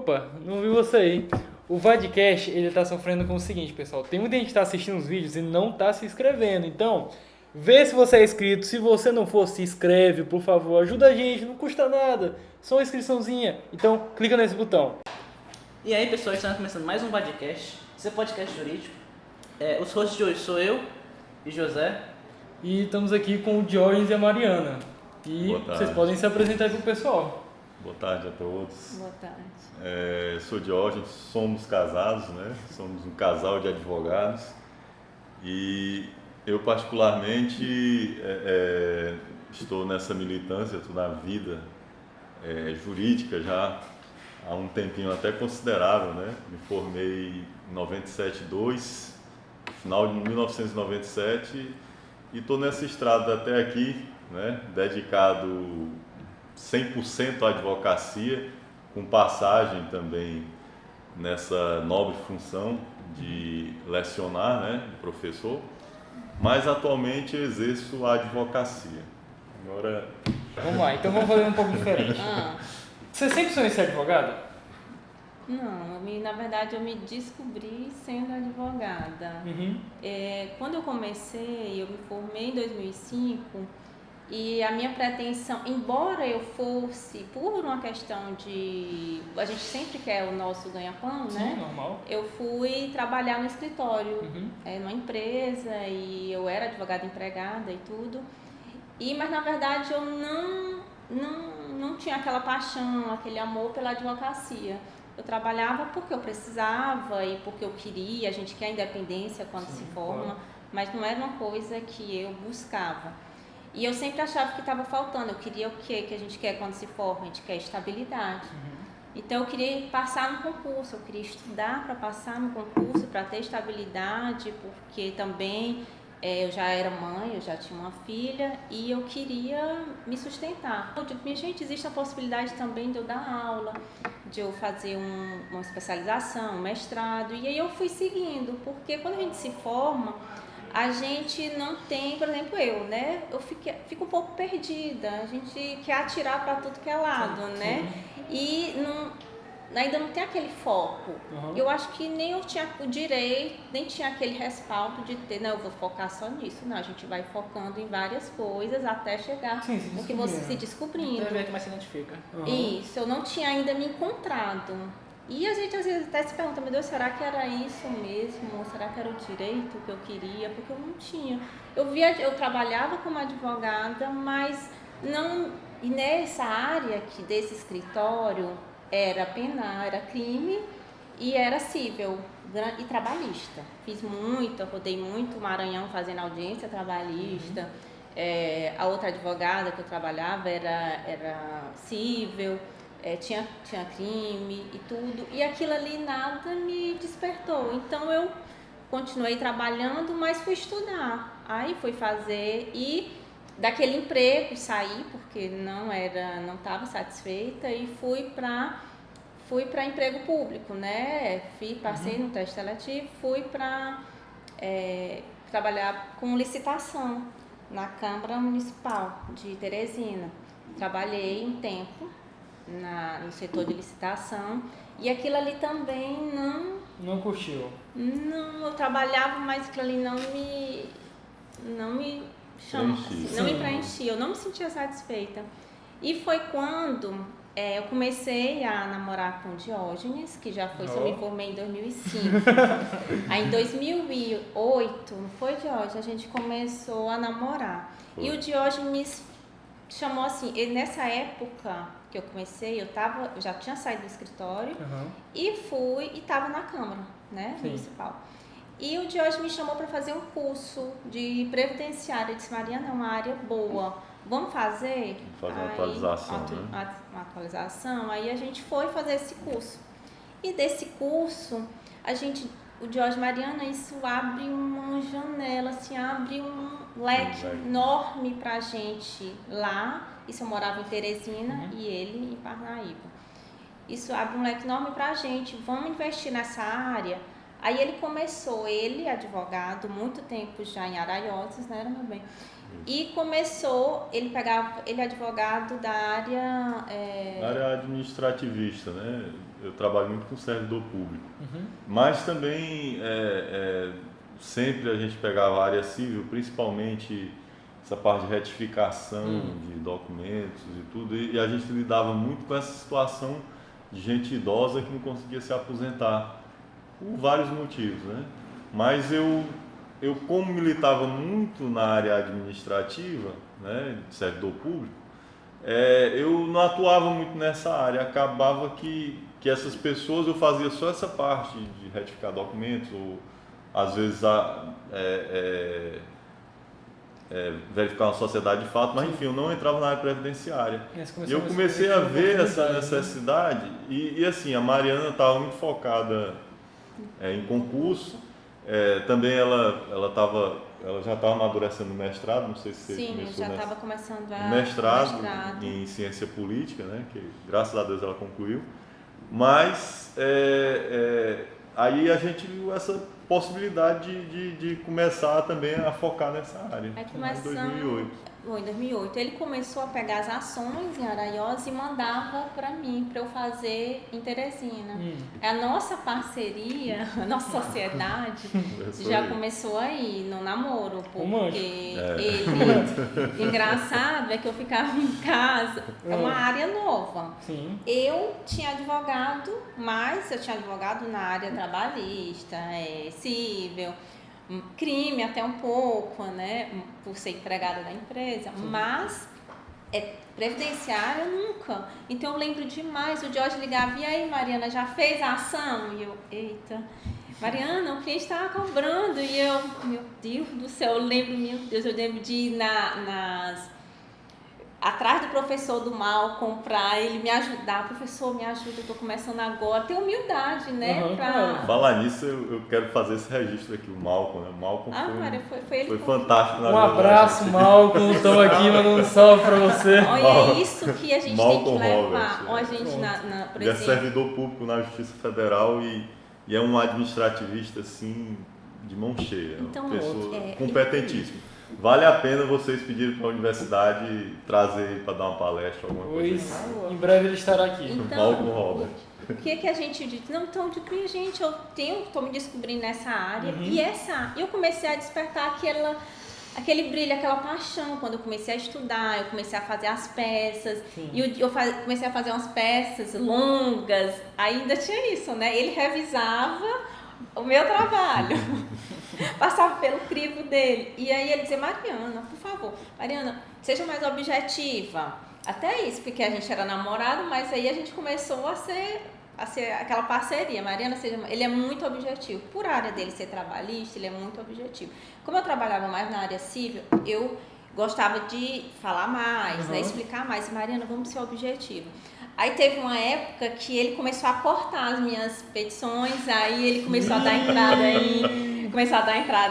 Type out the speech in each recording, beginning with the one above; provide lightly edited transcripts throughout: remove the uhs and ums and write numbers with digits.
Opa, não vi você aí. O Vadcast, ele tá sofrendo com o seguinte, pessoal. Tem muita gente que tá assistindo os vídeos e não tá se inscrevendo. Então, vê se você é inscrito. Se você não for, se inscreve, por favor. Ajuda a gente, não custa nada. Só uma inscriçãozinha. Então, clica nesse botão. E aí, pessoal, estamos começando mais um Vadcast, seu podcast jurídico. Os hosts de hoje sou eu e José. E estamos aqui com o Diógenes e a Mariana. E vocês podem se apresentar aí pro pessoal. Boa tarde a todos. Boa tarde. Sou Diógenes, somos casados, né? Somos um casal de advogados e eu particularmente estou nessa militância, estou na vida jurídica já há um tempinho até considerável, né? Me formei em 97/2, no final de 1997 e estou nessa estrada até aqui, né? Dedicado 100% à advocacia, com passagem também nessa nobre função de lecionar, né, de professor, mas atualmente exerço a advocacia. Agora... Vamos lá, então vamos fazer um pouco diferente. Você sempre sonhou em ser advogada? Não, na verdade eu me descobri sendo advogada. Quando eu comecei, eu me formei em 2005 e a minha pretensão, embora eu fosse por uma questão de... A gente sempre quer o nosso ganha-pão, né? Normal. Eu fui trabalhar no escritório, numa empresa, e eu era advogada empregada e tudo. Mas na verdade eu não tinha aquela paixão, aquele amor pela advocacia. Eu trabalhava porque eu precisava e porque eu queria, a gente quer independência quando se forma, mas não era uma coisa que eu buscava. E eu sempre achava que estava faltando, eu queria o quê que a gente quer quando se forma? A gente quer estabilidade. Então eu queria passar no concurso, eu queria estudar para passar no concurso, para ter estabilidade, porque também eu já era mãe, eu já tinha uma filha e eu queria me sustentar. Eu digo, minha gente, existe a possibilidade também de eu dar aula, de eu fazer uma especialização, um mestrado, e aí eu fui seguindo, porque quando a gente se forma, a gente não tem, por exemplo, né? Eu fico um pouco perdida, a gente quer atirar para tudo que é lado, né? E ainda não tem aquele foco. Eu acho que nem eu tinha o direito, nem tinha aquele respaldo de ter, não, eu vou focar só nisso. Não, a gente vai focando em várias coisas até chegar no que você se descobrindo. Até ver que mais se identifica. Isso, eu não tinha ainda me encontrado. E a gente às vezes até se pergunta, meu Deus, será que era isso mesmo? Será que era o direito que eu queria? Porque eu não tinha. Eu trabalhava como advogada, mas não... E nessa área desse escritório era penal, era crime e era civil e trabalhista. Rodei muito Maranhão fazendo audiência trabalhista. A outra advogada que eu trabalhava era civil. Tinha crime e tudo, e aquilo ali nada me despertou. Então eu continuei trabalhando, mas fui estudar. Aí fui fazer e daquele emprego saí porque não estava satisfeita e fui para emprego público, né? Passei no teste seletivo, fui para trabalhar com licitação na Câmara Municipal de Teresina. Trabalhei um tempo no setor de licitação e aquilo ali também Não curtiu? Não, eu trabalhava, mas aquilo ali não me chama, assim, não me preenchia, eu não me sentia satisfeita. E foi quando eu comecei a namorar com o Diógenes, que já foi, eu me formei em 2005. Aí em 2008, não foi, Diógenes? A gente começou a namorar. E o Diógenes chamou assim, nessa época que eu comecei, eu já tinha saído do escritório e estava na Câmara, né, Municipal. E o Diógenes me chamou para fazer um curso de previdenciária. Ele disse, Mariana, é uma área boa, vamos fazer? Fazer uma atualização, né? Uma atualização, aí a gente foi fazer esse curso. E desse curso, o Diógenes, Mariana, isso abre uma janela, assim, abre um leque enorme pra gente lá. Isso eu morava em Teresina e ele em Parnaíba. Isso abre um leque enorme pra gente, vamos investir nessa área. Aí ele começou, advogado, muito tempo já em Araioses, né, era meu bem. E começou, ele é advogado da área... área administrativista, né? eu trabalho muito com servidor público, mas também sempre a gente pegava a área civil, principalmente essa parte de retificação de documentos e tudo, e a gente lidava muito com essa situação de gente idosa que não conseguia se aposentar, por vários motivos, né? Mas eu como militava muito na área administrativa, né, de servidor público, eu não atuava muito nessa área, acabava que essas pessoas, eu fazia só essa parte de retificar documentos, ou às vezes verificar uma sociedade de fato, mas enfim, eu não entrava na área previdenciária. E eu comecei a ver essa necessidade, e assim, a Mariana estava muito focada em concurso, também ela já estava amadurecendo no mestrado, não sei se você começou. Sim, eu já estava começando a mestrado em ciência política, né, que graças a Deus ela concluiu, mas aí a gente viu essa possibilidade de começar também a focar nessa área. Aí começamos, em 2008. Ele começou a pegar as ações em Araiós e mandava para mim, para eu fazer em Teresina. A nossa parceria, a nossa sociedade já começou aí, no namoro, porque ele... Engraçado é que eu ficava em casa, é uma área nova. Sim. Eu tinha advogado, mas eu tinha advogado na área trabalhista, civil, crime até um pouco, né, por ser empregada da empresa, mas previdenciária nunca. Então eu lembro demais, o Jorge ligava, e aí Mariana, já fez a ação? E eu, eita, Mariana, o cliente estava cobrando, e eu, meu Deus do céu, eu lembro de ir atrás do professor do Malcolm para ele me ajudar. Professor, me ajuda, eu estou começando agora. Ter humildade, né? Falar nisso, eu quero fazer esse registro aqui, o Malcolm, né? O Malcolm foi fantástico. Um abraço, Malcolm. Estou aqui mandando um salve para você. Olha, é isso que a gente Malcolm tem que levar. Roberts, a gente, por ele exemplo, é servidor público na Justiça Federal e é um administrativista, assim, de mão cheia. Então, uma pessoa competentíssima. Vale a pena vocês pedirem para a universidade trazer para dar uma palestra, alguma coisa assim. Em breve ele estará aqui. Então, Malcolm Roberts. O que a gente diz? Não, então, gente, eu estou me descobrindo nessa área e eu comecei a despertar aquele brilho, aquela paixão quando eu comecei a estudar, eu comecei a fazer as peças. Sim. E eu comecei a fazer umas peças longas, ainda tinha isso, né? Ele revisava o meu trabalho. Passava pelo crivo dele. E aí ele dizia, Mariana, por favor, Mariana, seja mais objetiva. Até isso, porque a gente era namorado, mas aí a gente começou a ser aquela parceria. Mariana, ele é muito objetivo. Por área dele ser trabalhista, ele é muito objetivo. Como eu trabalhava mais na área civil, eu gostava de falar mais, né, explicar mais. Mariana, vamos ser objetivos. Aí teve uma época que ele começou a cortar as minhas petições, aí ele começou a dar entrada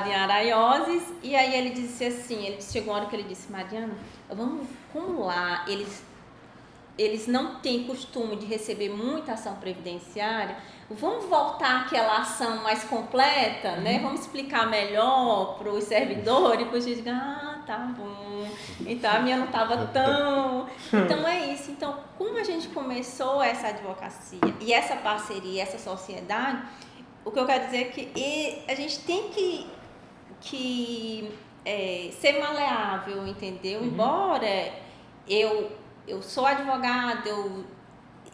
em Araioses, e aí ele disse assim, chegou uma hora que ele disse, Mariana, vamos acumular, eles não têm costume de receber muita ação previdenciária, vamos voltar àquela ação mais completa, né? Vamos explicar melhor para os servidores, depois a gente diga, tá bom, então a minha não estava tão... Então é isso, então como a gente começou essa advocacia e essa parceria, essa sociedade, o que eu quero dizer é que a gente tem que ser maleável, entendeu? Embora eu sou advogada,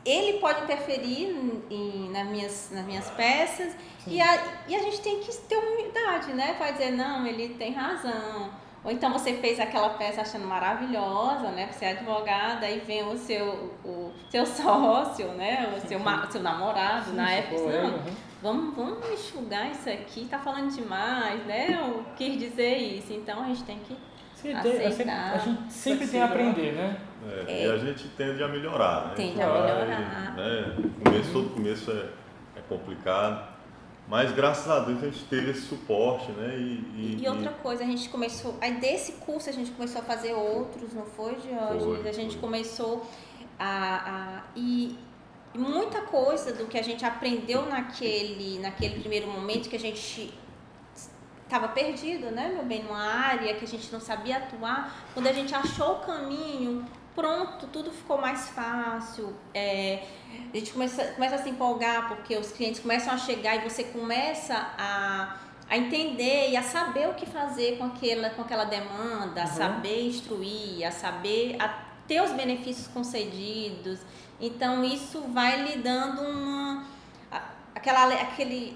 ele pode interferir nas minhas peças e a gente tem que ter humildade, né? Para dizer, não, ele tem razão. Ou então você fez aquela peça achando maravilhosa, né? Você é advogada, aí vem o seu sócio, né? O seu namorado, na época, vamos enxugar isso aqui, tá falando demais, né? Eu quis dizer isso, então a gente tem que aceitar. A gente sempre tem a aprender, né? E a gente tende a melhorar, né? Tende a melhorar. Né? Todo começo é complicado. Mas graças a Deus a gente teve esse suporte, né? E outra coisa, a gente começou, aí desse curso a gente começou a fazer outros, não foi, Jorge? A gente começou e muita coisa do que a gente aprendeu naquele primeiro momento que a gente estava perdido, né, meu bem, numa área que a gente não sabia atuar, quando a gente achou o caminho, pronto, tudo ficou mais fácil. A gente começa a se empolgar porque os clientes começam a chegar e você começa a entender e a saber o que fazer com aquela demanda, a saber instruir, a saber ter os benefícios concedidos. Então isso vai lhe dando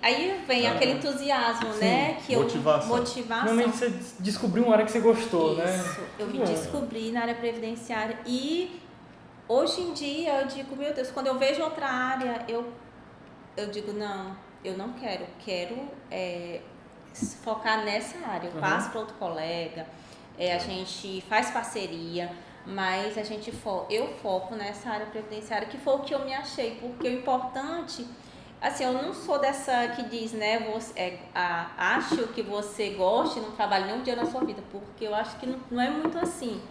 aí vem aquele entusiasmo, Sim. né? Motivação. Normalmente você descobriu uma área que você gostou, né? Isso, eu me descobri na área previdenciária e hoje em dia eu digo, meu Deus, quando eu vejo outra área, eu digo, não, eu não quero focar nessa área. Eu passo para outro colega, a gente faz parceria, mas eu foco nessa área previdenciária, que foi o que eu me achei, porque o importante, assim, eu não sou dessa que diz, né, acho que você goste e não trabalhe nenhum dia na sua vida, porque eu acho que não é muito assim.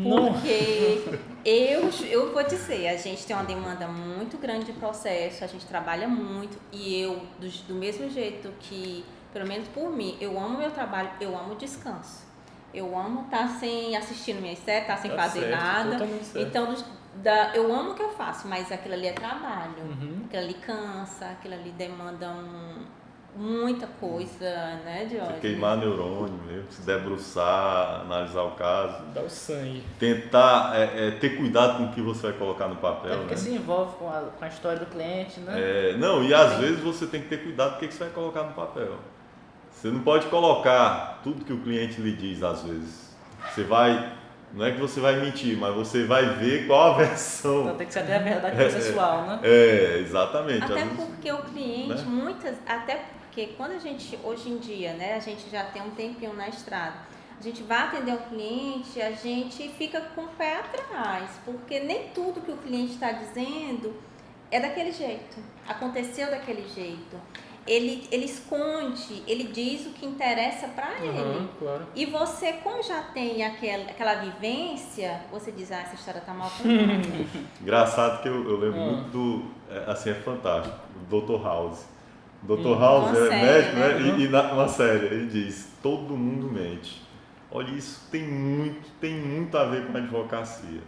Porque eu vou dizer, a gente tem uma demanda muito grande de processo, a gente trabalha muito e eu, do mesmo jeito que, pelo menos por mim, eu amo meu trabalho, eu amo descanso. Eu amo estar sem assistindo minha série, estar sem fazer nada. Então, eu amo o que eu faço, mas aquilo ali é trabalho. Aquilo ali cansa, aquilo ali demanda muita coisa, né, Diógenes? Queimar neurônio mesmo, se debruçar, analisar o caso. Dá o sangue. Tentar ter cuidado com o que você vai colocar no papel, Porque né? se envolve com a história do cliente, né? E às vezes você tem que ter cuidado com o que você vai colocar no papel. Você não pode colocar tudo que o cliente lhe diz às vezes. Não é que você vai mentir, mas você vai ver qual a versão. Então tem que ser até a verdade processual, né? Exatamente. Até porque o cliente, até porque quando hoje em dia, né, a gente já tem um tempinho na estrada, a gente vai atender o cliente, a gente fica com o pé atrás, porque nem tudo que o cliente está dizendo é daquele jeito, aconteceu daquele jeito. Ele esconde, ele diz o que interessa para ele. Claro. E você, como já tem aquela vivência, você diz, essa história tá mal contada. Engraçado que eu lembro muito do... Assim, é fantástico. O Dr. House. O Dr. House é médico, né? E numa série, ele diz, todo mundo mente. Olha, isso tem muito a ver com a advocacia.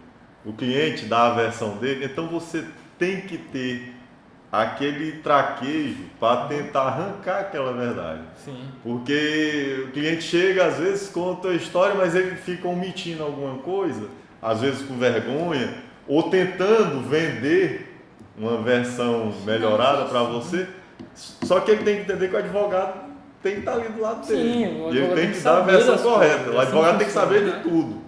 O cliente dá a versão dele, então você tem que ter aquele traquejo para tentar arrancar aquela verdade. Sim. Porque o cliente chega, às vezes conta a história, mas ele fica omitindo alguma coisa, às vezes com vergonha, ou tentando vender uma versão melhorada para você. Só que ele tem que entender que o advogado tem que estar ali do lado dele. Sim, e ele tem que dar a versão correta. O advogado tem que saber de tudo.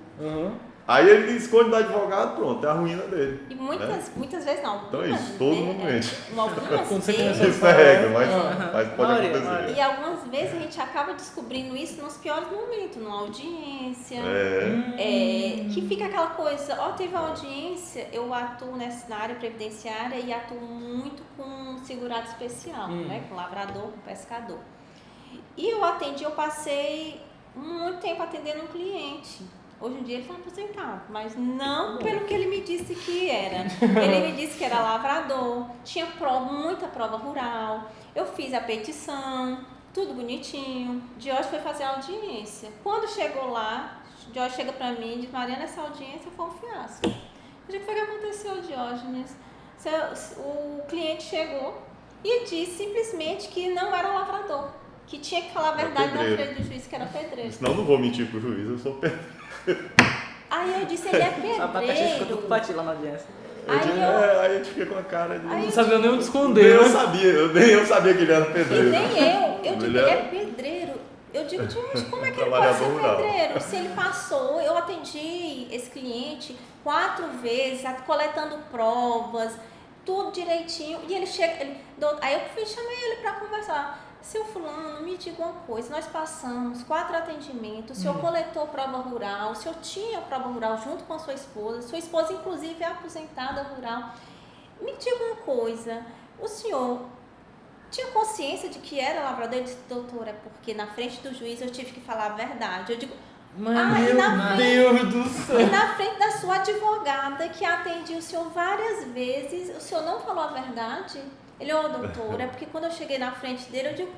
Aí ele esconde do advogado, pronto, é a ruína dele. E muitas vezes não. Então é isso, todo mundo mente. Algumas vezes. Isso é regra, mas pode acontecer. E algumas vezes a gente acaba descobrindo isso nos piores momentos, numa audiência. Que fica aquela coisa, teve uma audiência, eu atuo na área previdenciária e atuo muito com segurado especial, né? Com lavrador, com pescador. E eu passei muito tempo atendendo um cliente. Hoje em dia ele está aposentado, mas não pelo que ele me disse que era. Ele me disse que era lavrador, tinha muita prova rural, eu fiz a petição, tudo bonitinho. Diógenes foi fazer a audiência. Quando chegou lá, Diógenes chega para mim e diz, Mariana, essa audiência foi um fiasco. Eu digo, o que foi que aconteceu, Diógenes? O cliente chegou e disse simplesmente que não era lavrador, que tinha que falar a verdade na frente do juiz, que era pedreiro. Senão eu não vou mentir pro juiz, eu sou pedreiro. Aí eu disse, ele é pedreiro. A abacaxi ficou tudo pra ti lá na audiência. Aí a gente fica com a cara de... Não sabia nem onde esconder. Nem eu sabia que ele era pedreiro. E nem eu digo, ele é pedreiro. Eu digo, gente, como é que ele pode ser pedreiro? Se ele passou, eu atendi esse cliente 4 vezes, coletando provas, tudo direitinho. E ele chega, aí eu chamei ele para conversar. Seu fulano, me diga uma coisa, nós passamos 4 atendimentos, o senhor coletou prova rural, o senhor tinha prova rural junto com a sua esposa inclusive é aposentada rural. Me diga uma coisa, o senhor tinha consciência de que era lavrador? Ele disse, doutora, é porque na frente do juiz eu tive que falar a verdade. Eu digo, meu Deus do céu. E na frente da sua advogada que atendia o senhor várias vezes, o senhor não falou a verdade? Ele, doutor, é porque quando eu cheguei na frente dele, eu digo,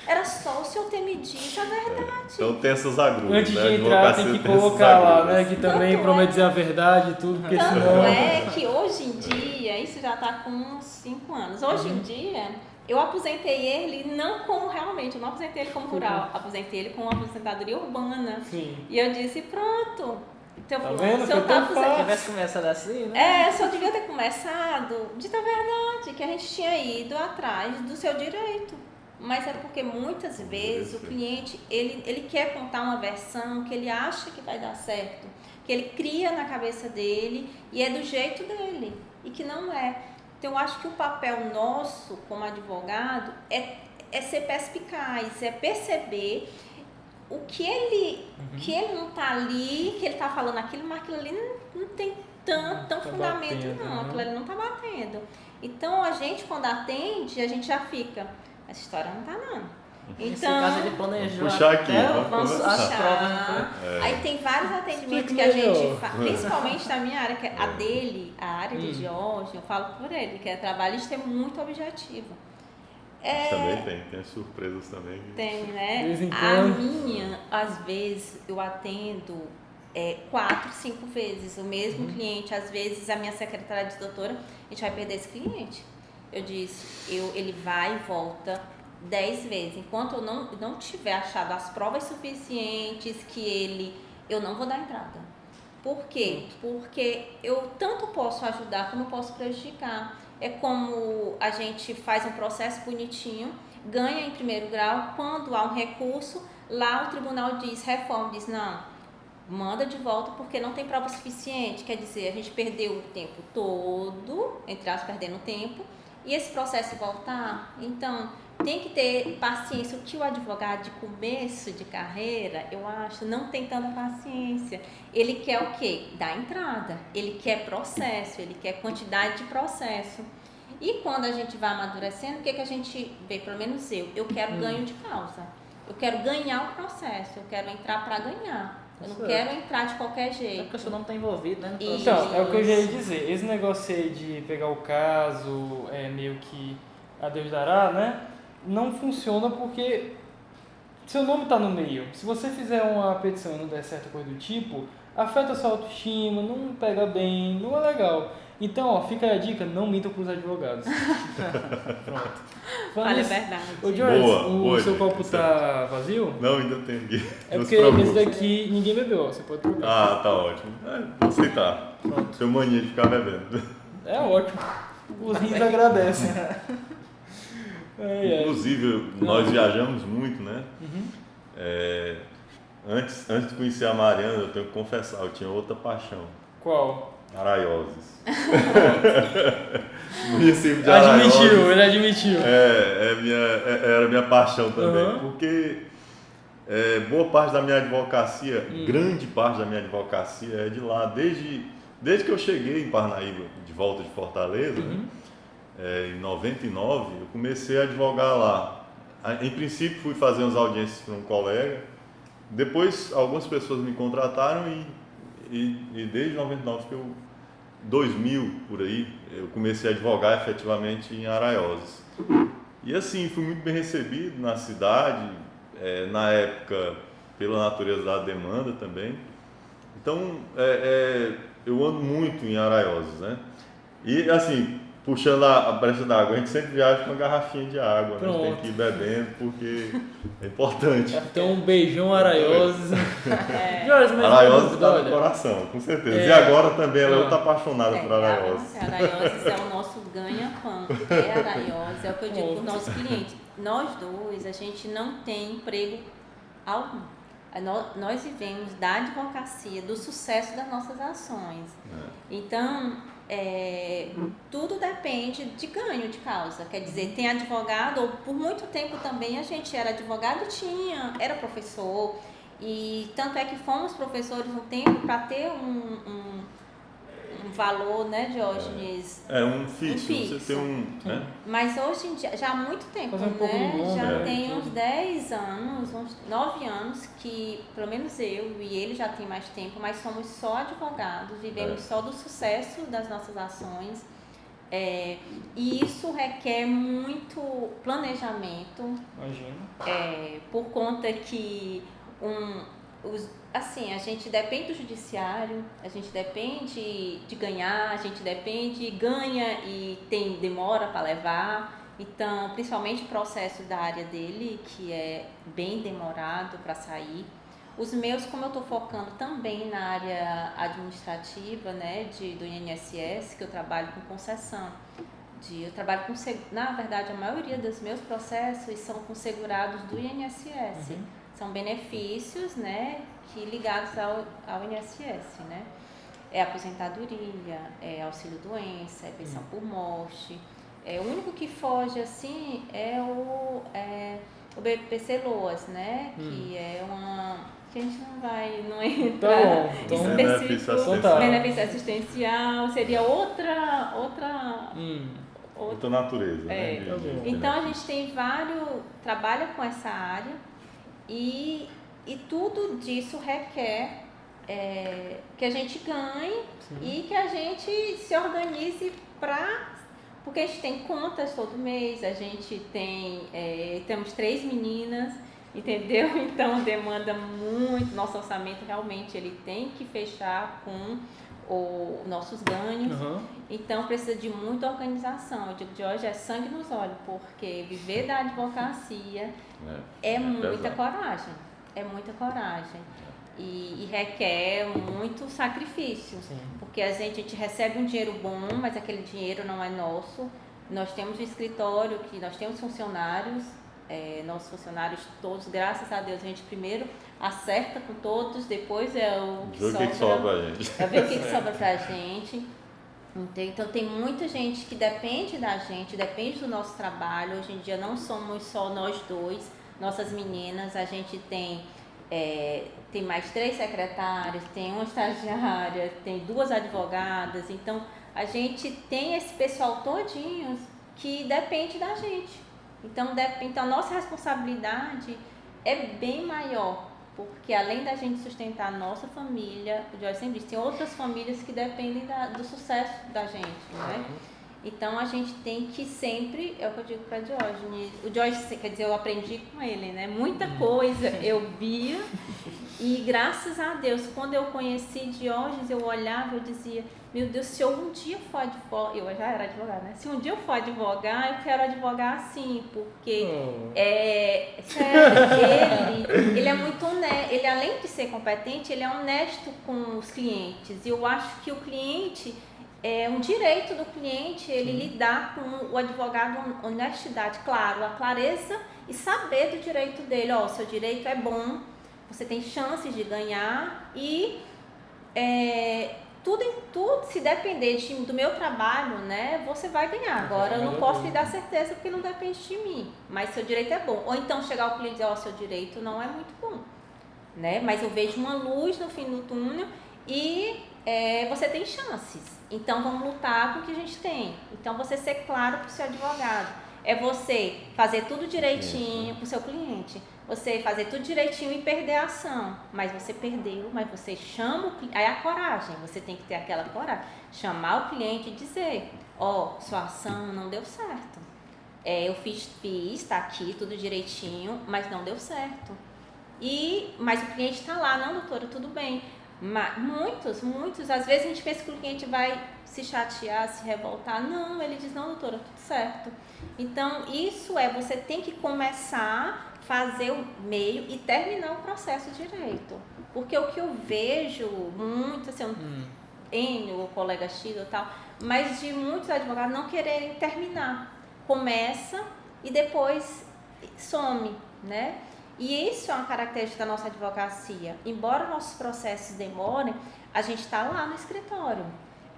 Era só o senhor ter me dito a verdade. Então tem essas agruras, Antes né? de A entrar, advocacia tem que tem essas colocar lá, agruras. né? Que também Tanto promete é. dizer a verdade e tudo, porque Tanto senão... é que hoje em dia, isso já está com uns 5 anos, hoje em dia eu aposentei ele não como realmente, eu não aposentei ele como rural, aposentei ele com uma aposentadoria urbana. Sim. E eu disse, pronto, então, Tá fulano, vendo? se eu Foi tá tão aposentado. fácil. Tivesse começado assim, né? Se eu devia ter começado, dita a verdade, que a gente tinha ido atrás do seu direito. Mas é porque muitas vezes o cliente, ele quer contar uma versão que ele acha que vai dar certo, que ele cria na cabeça dele e é do jeito dele, e que não é. Então eu acho que o papel nosso como advogado é ser perspicaz, é perceber o que ele não está ali, que ele está falando aquilo, mas aquilo ali não tem tão fundamento batendo, não, né? aquilo ali não está batendo. Então a gente quando atende, a gente já fica, essa história não está não. Nesse Então, caso ele planejou Vamos puxar aqui, até vamos as conversar. provas, não foi? Aí tem vários atendimentos Explique que a gente melhor. faz, principalmente na minha área, que é a dele, a área de George, eu falo por ele, que é trabalhista, é muito objetivo. Também tem as surpresas também. Tem, né? De vez em A quando. minha, às vezes, eu atendo 4, 5 vezes o mesmo cliente. Às vezes, a minha secretária de doutora, a gente vai perder esse cliente. Eu disse, ele vai e volta 10 vezes. Enquanto eu não tiver achado as provas suficientes eu não vou dar entrada. Por quê? Porque eu tanto posso ajudar como posso prejudicar. É como a gente faz um processo bonitinho, ganha em primeiro grau, quando há um recurso, lá o tribunal diz, não, manda de volta porque não tem prova suficiente. Quer dizer, a gente perdeu o tempo todo, entre aspas, perdendo tempo, e esse processo voltar. Então, tem que ter paciência. O que o advogado de começo de carreira, eu acho, não tem tanta paciência. Ele quer o quê? Dar entrada. Ele quer processo, ele quer quantidade de processo. E quando a gente vai amadurecendo, o que a gente vê? Pelo menos eu quero ganho de causa. Eu quero ganhar o processo, eu quero entrar para ganhar. Eu não quero entrar de qualquer É jeito. porque o senhor não está envolvido, né? No Isso. processo. Então, é o que eu já ia dizer. Esse negócio aí de pegar o caso, meio que a Deus dará, né? Não funciona porque seu nome está no meio. Se você fizer uma petição e não der certo coisa do tipo, afeta a sua autoestima, não pega bem, não é legal. Então, ó, fica a dica, não mintam para os advogados. Pronto. Fale a verdade. Ô, George, Boa, o seu gente, copo tá vazio? Não, ainda tem aqui. É Não porque se preocupe. esse daqui ninguém bebeu, ó, você pode trocar. Ah, tá ótimo. Vou aceitar. Pronto. Tenho mania de ficar bebendo. É ótimo. Os rins agradecem. Inclusive, nós viajamos muito, né? Antes de conhecer a Mariana, eu tenho que confessar, eu tinha outra paixão. Qual? Araioses. Município de Araioses. Admitiu, ele admitiu. Era minha paixão também, Uhum. porque boa parte da minha advocacia, grande parte da minha advocacia é de lá, desde que eu cheguei em Parnaíba, de volta de Fortaleza, em 99, eu comecei a advogar lá. Em princípio fui fazer umas audiências para um colega, depois algumas pessoas me contrataram e desde 99 que 2000 por aí, eu comecei a advogar efetivamente em Araioses. E assim, fui muito bem recebido na cidade, na época pela natureza da demanda também. Então, eu ando muito em Araioses, né? E assim, puxando a brecha d'água, a gente sempre viaja com uma garrafinha de água, né? A gente tem que ir bebendo porque é importante. Então, um beijão, Araioses. Jorge, mas Araioses uma está dúvida, no coração, com certeza. É. E agora também ela é outra apaixonada por Araioses. Araioses. Araioses é o nosso ganha-pão. Araioses, é o que eu digo para os nossos clientes. Nós dois, a gente não tem emprego algum. Nós vivemos da advocacia, do sucesso das nossas ações. Então, tudo depende de ganho de causa. Quer dizer, tem advogado, ou por muito tempo também a gente era advogado e era professor. E tanto é que fomos professores um tempo para ter um valor, né, Diógenes? Um fixo, você tem né? Mas hoje em dia, já há muito tempo, Fazer um pouco né? do nome, Já tem tudo. uns 10 anos, uns 9 anos que, pelo menos eu e ele já tem mais tempo, mas somos só advogados, vivemos só do sucesso das nossas ações. E isso requer muito planejamento, Imagina. por conta que assim, a gente depende do judiciário, a gente depende de ganhar, a gente ganha e tem demora para levar. Então, principalmente o processo da área dele, que é bem demorado para sair. Os meus, como eu estou focando também na área administrativa, né, do INSS, que eu trabalho com concessão. Eu trabalho com, na verdade, a maioria dos meus processos são com segurados do INSS. Uhum. São benefícios, né, ligados ao INSS, né? É aposentadoria, é auxílio-doença, é pensão por morte. O único que foge, assim, é o BPC Loas, né? Que é uma... que a gente não entra Então, benefício assistencial, seria outra natureza, né? Então a gente tem trabalha com essa área e tudo disso requer que a gente ganhe. Sim. E que a gente se organize porque a gente tem contas todo mês, a gente temos 3 meninas, entendeu? Então demanda muito, nosso orçamento realmente ele tem que fechar com os nossos ganhos. Uhum. Então precisa de muita organização. Eu digo de hoje é sangue nos olhos, porque viver da advocacia é muita coragem. É muita coragem. E requer muito sacrifício. Sim. Porque a gente recebe um dinheiro bom, mas aquele dinheiro não é nosso. Nós temos um escritório que nós temos funcionários. Nossos funcionários todos, graças a Deus, a gente primeiro acerta com todos, depois é o que sobra pra gente. É ver o que sobra pra gente. Então tem muita gente que depende da gente, depende do nosso trabalho. Hoje em dia não somos só nós dois, nossas meninas, a gente tem mais 3 secretárias, tem uma estagiária, tem 2 advogadas. Então a gente tem esse pessoal todinho que depende da gente. Então a nossa responsabilidade é bem maior, porque além da gente sustentar a nossa família, o Joyce sempre diz, tem outras famílias que dependem do sucesso da gente, né? Então a gente tem que sempre, é o que eu digo para Diógenes, o Joyce, quer dizer, eu aprendi com ele, né? Muita coisa eu via e graças a Deus, quando eu conheci Diógenes, eu olhava, eu dizia, meu Deus, se eu um dia for advogar, eu já era advogada, né? Se um dia eu for advogar, eu quero advogar assim, porque sério, ele é muito honesto, ele além de ser competente, ele é honesto com os clientes. E eu acho que o cliente, é um direito do cliente, ele lidar com o advogado, honestidade, claro, a clareza e saber do direito dele. Ó, seu direito é bom, você tem chances de ganhar e tudo, se depender do meu trabalho, né, você vai ganhar. Agora, eu não posso lhe dar certeza porque não depende de mim, mas seu direito é bom. Ou então chegar o cliente e dizer, ó, seu direito não é muito bom, né, mas eu vejo uma luz no fim do túnel e você tem chances. Então, vamos lutar com o que a gente tem. Então, você ser claro para o seu advogado. É você fazer tudo direitinho para o seu cliente. Você fazer tudo direitinho e perder a ação. Mas você perdeu, mas você chama o cliente. Aí a coragem, você tem que ter aquela coragem. Chamar o cliente e dizer, ó, sua ação não deu certo. Eu fiz, tá aqui, tudo direitinho, mas não deu certo. Mas o cliente está lá, não, doutora, tudo bem. Mas muitos, às vezes a gente pensa que o cliente vai se chatear, se revoltar. Não, ele diz, não, doutora, tudo certo. Então, você tem que começar a fazer o meio e terminar o processo direito. Porque o que eu vejo muito, assim, o colega X ou tal, mas de muitos advogados não quererem terminar. Começa e depois some, né? E isso é uma característica da nossa advocacia. Embora nossos processos demorem, a gente está lá no escritório.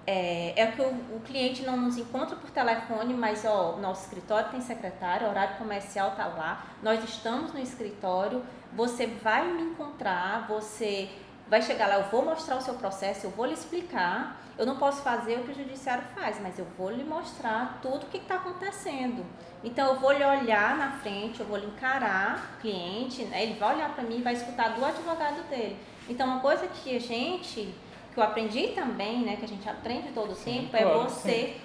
Que o cliente não nos encontra por telefone, mas nosso escritório tem secretário, o horário comercial está lá, nós estamos no escritório, você vai me encontrar, você vai chegar lá, eu vou mostrar o seu processo, eu vou lhe explicar. Eu não posso fazer o que o judiciário faz, mas eu vou lhe mostrar tudo o que está acontecendo. Então, eu vou lhe olhar na frente, eu vou lhe encarar o cliente, né? Ele vai olhar para mim e vai escutar do advogado dele. Então, uma coisa que que eu aprendi também, né, que a gente aprende todo o tempo, é você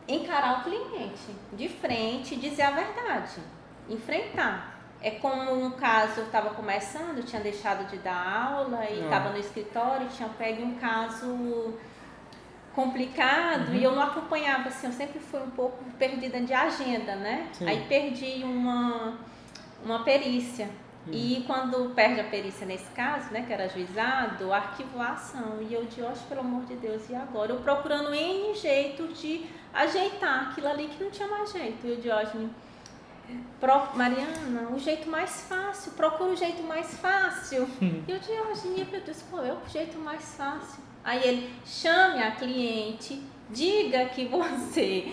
encarar o cliente de frente, dizer a verdade, enfrentar. É como um caso, eu estava começando, eu tinha deixado de dar aula e estava no escritório, tinha pego um caso complicado e eu não acompanhava, assim, eu sempre fui um pouco perdida de agenda, né? Sim. Aí perdi uma perícia. E quando perde a perícia nesse caso, né, que era juizado, arquivou a ação. E eu digo, pelo amor de Deus, e agora? Eu procurando N jeito de ajeitar aquilo ali que não tinha mais jeito. E o Diógenes, Mariana, o jeito mais fácil, procura o jeito mais fácil. E o Diógenes, meu Deus, qual é o jeito mais fácil? Aí ele, chame a cliente, diga que você,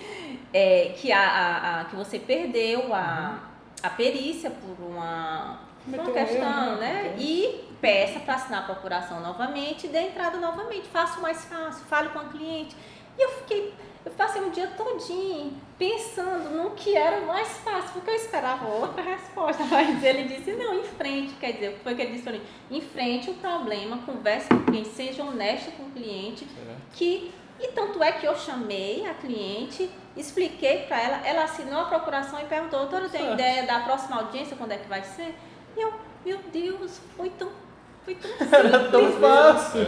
que você perdeu a perícia por uma questão, né? E peça para assinar a procuração novamente, dê entrada novamente, faça o mais fácil, fale com a cliente. E eu passei um dia todinho pensando no que era mais fácil, porque eu esperava outra resposta, mas ele disse, não, em frente, quer dizer, o que foi que ele disse para mim? Em frente o problema, converse com o cliente, seja honesto com o cliente, e tanto é que eu chamei a cliente, expliquei para ela assinou a procuração e perguntou, doutora, tem ideia da próxima audiência, quando é que vai ser? E eu, meu Deus, foi tão simples. Era tão fácil.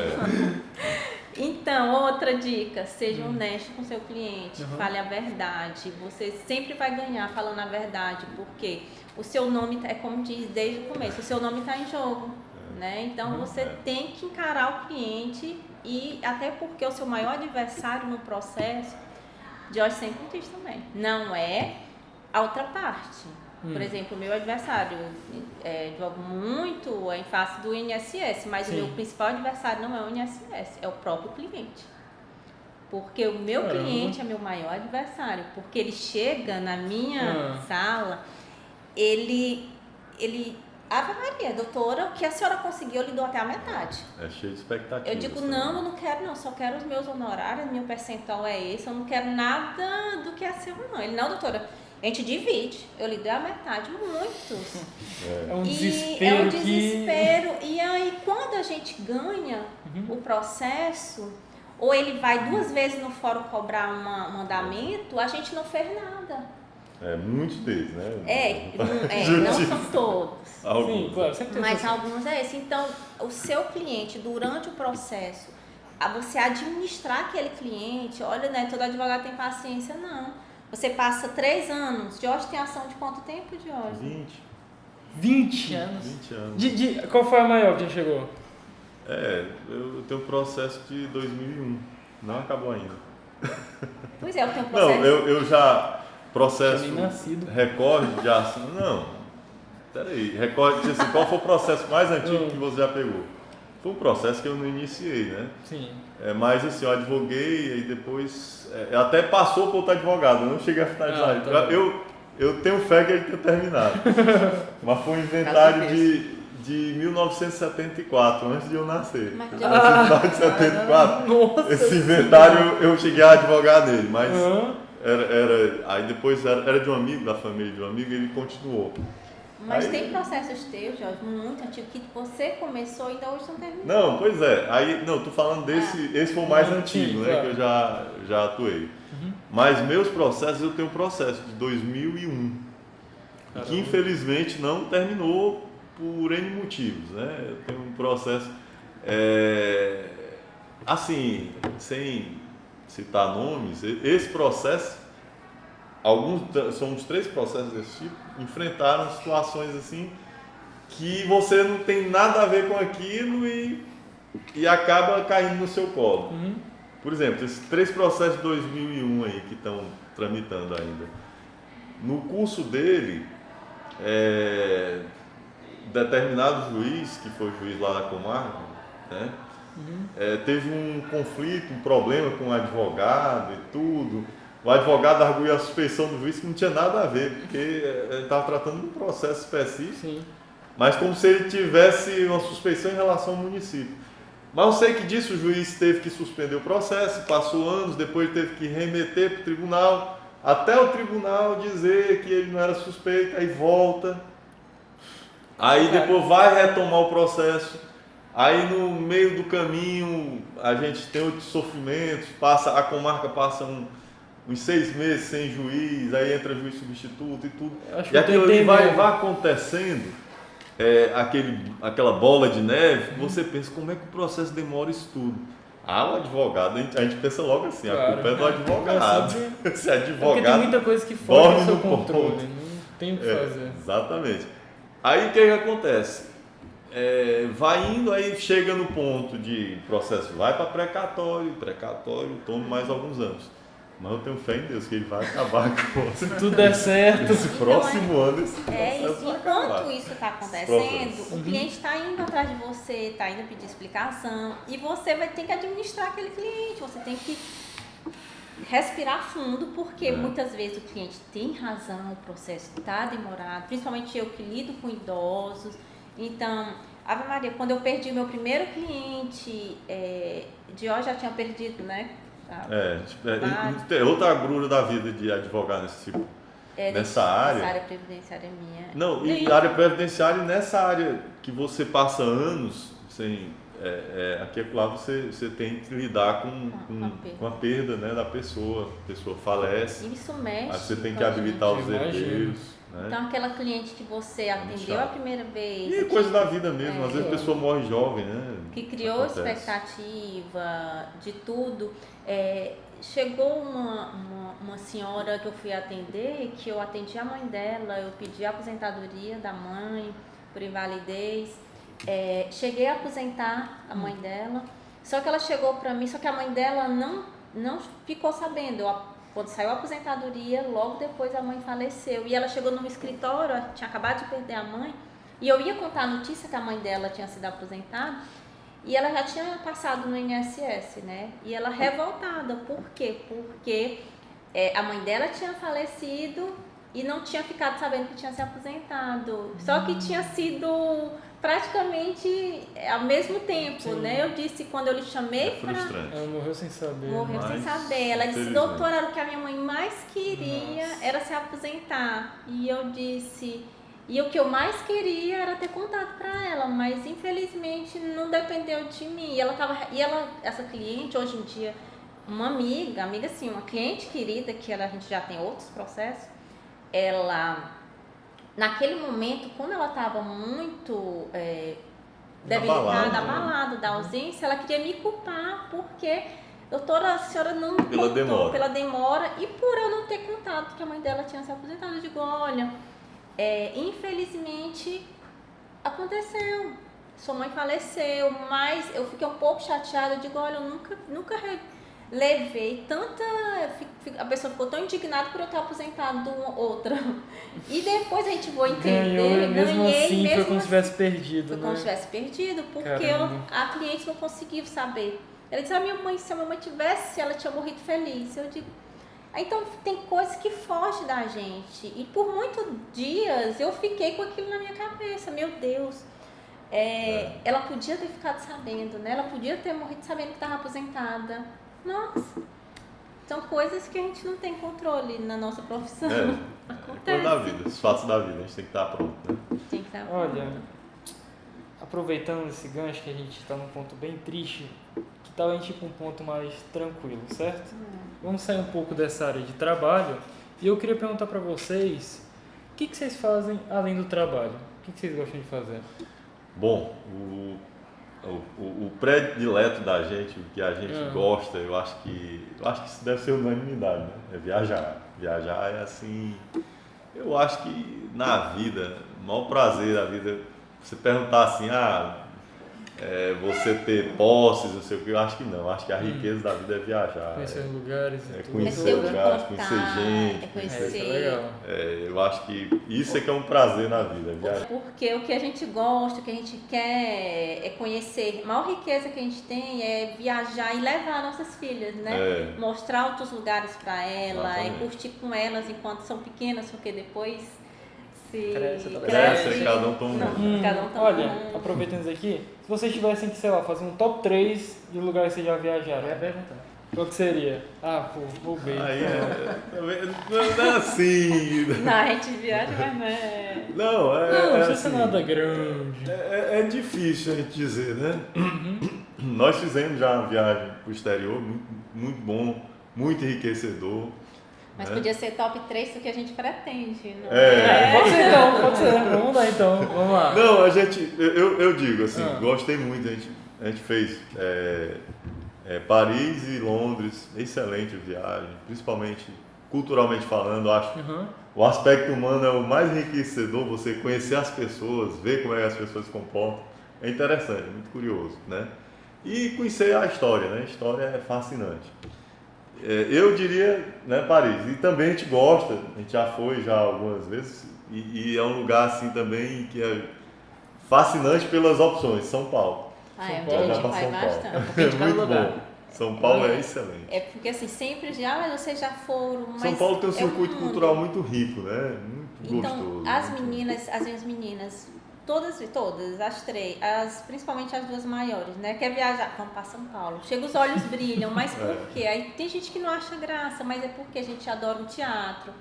Então, outra dica, seja honesto com seu cliente, fale a verdade, você sempre vai ganhar falando a verdade, porque o seu nome, é como diz desde o começo, o seu nome está em jogo, né? Então, você tem que encarar o cliente e até porque o seu maior adversário no processo, Jorge sempre diz também, não é a outra parte. Por exemplo, o meu adversário joga muito em face do INSS, mas o meu principal adversário não é o INSS, é o próprio cliente. Porque o meu cliente é meu maior adversário, porque ele chega na minha sala, ele Ave Maria, doutora, o que a senhora conseguiu, eu lhe dou até a metade. É cheio de expectativas. Eu digo, não, eu não quero não, só quero os meus honorários, meu percentual é esse, eu não quero nada do que é seu não. Ele, não, doutora, a gente divide, eu lhe dou a metade, muitos. É um desespero. É um desespero. E aí, quando a gente ganha o processo, ou ele vai 2 vezes no fórum cobrar um mandamento, a gente não fez nada. Muitos deles, né? Não são todos. Alguns. Sim, claro, sempre tem Mas alguns é esse. Então, o seu cliente, durante o processo, você administrar aquele cliente, olha, né, todo advogado tem paciência, não. Você passa 3 anos. Jorge tem ação de quanto tempo, Jorge? 20 anos. 20 anos. Qual foi a maior que já chegou? Eu tenho um processo de 2001. Não acabou ainda. Pois é, eu tenho um processo. Não, eu já... Processo nascido. recorde de ação. Não, peraí. Recorde, assim, qual foi o processo mais antigo que você já pegou? Foi um processo que eu não iniciei, né? Sim. Mas assim, eu advoguei e depois. Até passou para outro advogado, eu não cheguei a finalizar. Eu tenho fé que ele tenha terminado. Mas foi um inventário de 1974, antes de eu nascer. 1974. Nossa, esse inventário eu cheguei a advogar nele, mas. Aí depois era de um amigo, da família de um amigo, e ele continuou. Mas tem processos teus, Jorge, muito antigo, que você começou e ainda hoje não terminou. Não, pois é. Aí, não, tô falando desse, esse foi o mais antigo, né, que eu já atuei. Mas meus processos, eu tenho um processo de 2001, que infelizmente não terminou por N motivos, né. Eu tenho um processo, assim, sem citar nomes, esse processo, são uns 3 processos desse tipo, enfrentaram situações assim que você não tem nada a ver com aquilo e acaba caindo no seu colo. Por exemplo, esses 3 processos de 2001 aí que estão tramitando ainda. No curso dele, determinado juiz, que foi o juiz lá da comarca, né? Teve um conflito, um problema com o advogado e tudo. O advogado arguiu a suspeição do juiz que não tinha nada a ver, porque ele estava tratando de um processo específico, Sim. mas como se ele tivesse uma suspeição em relação ao município. Mas eu sei que disso o juiz teve que suspender o processo, passou anos, depois teve que remeter para o tribunal, até o tribunal dizer que ele não era suspeito, aí volta, aí depois vai retomar o processo. Aí no meio do caminho a gente tem outros sofrimentos, a comarca passa uns 6 meses sem juiz, aí entra juiz substituto e tudo. Acho que E eu tô aquilo ali vai entendendo. acontecendo, aquela bola de neve, você pensa, como é que o processo demora isso tudo? O advogado, a gente pensa logo assim, a Claro. culpa é do advogado. É Se porque tem advogado muita coisa que foge dorme do seu no controle, ponto. não tem o que fazer. Exatamente. Aí o que acontece? Vai indo, aí chega no ponto de processo, vai para precatório, toma mais alguns anos. Mas eu tenho fé em Deus que ele vai acabar com Se tudo der certo. esse próximo ano. Esse É processo isso. vai acabar. Enquanto isso está Processos. acontecendo, o cliente está indo atrás de você, está indo pedir explicação e você vai ter que administrar aquele cliente. Você tem que respirar fundo, porque muitas vezes o cliente tem razão, o processo está demorado, principalmente eu que lido com idosos. Então, Ave Maria, quando eu perdi meu primeiro cliente, de hoje já tinha perdido, né? Tem outra agrura da vida de advogar nessa área. Essa área previdenciária minha. Não, e área previdenciária, nessa área que você passa anos sem. Aqui e lá você tem que lidar com a perda, né, da pessoa. A pessoa falece. Isso mexe. Aí você tem que com a habilitar os gente. herdeiros. Né? Então, aquela cliente que você atendeu a primeira vez. E coisa da vida mesmo. Às vezes a pessoa morre jovem, né? Que criou Acontece. expectativa de tudo. Chegou uma senhora que eu fui atender, que eu atendi a mãe dela, eu pedi a aposentadoria da mãe por invalidez. Cheguei a aposentar a mãe dela, só que ela chegou para mim, só que a mãe dela não ficou sabendo. Quando saiu a aposentadoria, logo depois a mãe faleceu. E ela chegou no escritório, tinha acabado de perder a mãe, e eu ia contar a notícia que a mãe dela tinha sido aposentada, e ela já tinha passado no INSS, né? E ela revoltada. Por quê? Porque a mãe dela tinha falecido e não tinha ficado sabendo que tinha se aposentado. Só que tinha sido praticamente ao mesmo tempo, Sim. né? Eu disse, quando eu lhe chamei para... Frustrante. Ela morreu sem saber. Morreu sem Mas, saber. Ela disse, infelizmente. doutora, o que a minha mãe mais queria era se aposentar. E eu disse... E o que eu mais queria era ter contato para ela, mas infelizmente não dependeu de mim. Essa cliente, hoje em dia, uma amiga assim, uma cliente querida, que a gente já tem outros processos, ela, naquele momento, quando ela estava muito debilitada, abalada da ausência, ela queria me culpar, porque, doutora, a senhora não me contou pela demora e por eu não ter contado que a mãe dela tinha se aposentado. Eu digo, olha, infelizmente aconteceu, sua mãe faleceu, mas eu fiquei um pouco chateada. Eu digo, olha, eu nunca levei tanta... A pessoa ficou tão indignada por eu ter aposentado outra. E depois a gente vai entender. Ganhou, mesmo assim, foi como se assim. tivesse perdido, Foi né? como se tivesse perdido, porque a cliente não conseguiu saber. Ela disse, minha mãe, se a mamãe tivesse, ela tinha morrido feliz. Eu digo, então tem coisas que fogem da gente. E por muitos dias eu fiquei com aquilo na minha cabeça. Meu Deus, ela podia ter ficado sabendo, né? Ela podia ter morrido sabendo que estava aposentada. Nossa, são coisas que a gente não tem controle na nossa profissão. Coisa da vida, os fatos da vida, a gente tem que estar pronto, né? Tem que estar pronto. Olha, aproveitando esse gancho que a gente está num ponto bem triste, que tal a gente ir para um ponto mais tranquilo, certo? Vamos sair um pouco dessa área de trabalho e eu queria perguntar para vocês, o que vocês fazem além do trabalho? O que vocês gostam de fazer? Bom, o predileto da gente, o que a gente gosta, eu acho que isso deve ser unanimidade, né? É viajar. Viajar é assim, eu acho que na vida, o maior prazer da vida, você perguntar assim, você ter posses, não sei o que, eu acho que não. Eu acho que a riqueza da vida é viajar. Conhecer lugares e tudo. Conhecer lugares, conhecer gente. Isso é legal. Eu acho que isso é que é um prazer na vida, viajar. Porque o que a gente gosta, o que a gente quer é conhecer. A maior riqueza que a gente tem é viajar e levar nossas filhas, né? Mostrar outros lugares para ela, curtir com elas enquanto são pequenas, porque depois cresce, cada um toma Olha, aproveitando isso aqui, se vocês tivessem que, sei lá, fazer um top 3 de lugares que vocês já viajaram, qual que seria? Vou ver. Aí não é assim. Não, a gente viaja, mas não é... Não, não assim, é nada grande. É difícil a gente dizer, né? Nós fizemos já uma viagem para o exterior, muito bom, muito enriquecedor. Mas né? podia ser top 3 do que a gente pretende, não Pode ser então, pode ser. Vamos lá então, vamos lá. Não, eu digo assim, Ah. gostei muito, a gente fez Paris e Londres, excelente viagem, principalmente culturalmente falando, eu acho. Uhum. O aspecto humano é o mais enriquecedor, você conhecer as pessoas, ver como é que as pessoas se comportam, é interessante, é muito curioso, né? E conhecer a história, né? A história é fascinante. Eu diria, né, Paris, e também a gente gosta, a gente já foi algumas vezes, e é um lugar assim também que é fascinante pelas opções, São Paulo. Ah, é, São Paulo, a gente Vai pra vai São Paulo. bastante. Um pouquinho de cada Muito lugar. bom. São Paulo é excelente. É porque assim, sempre vocês já foram, mas São Paulo tem um é circuito mundo. cultural muito rico, né? Muito Então, gostoso. as muito meninas, as minhas meninas, todas, as três, principalmente as duas maiores, né? Quer viajar, vamos para São Paulo. Chega, os olhos brilham, mas por quê? Aí tem gente que não acha graça, mas é porque a gente adora o teatro.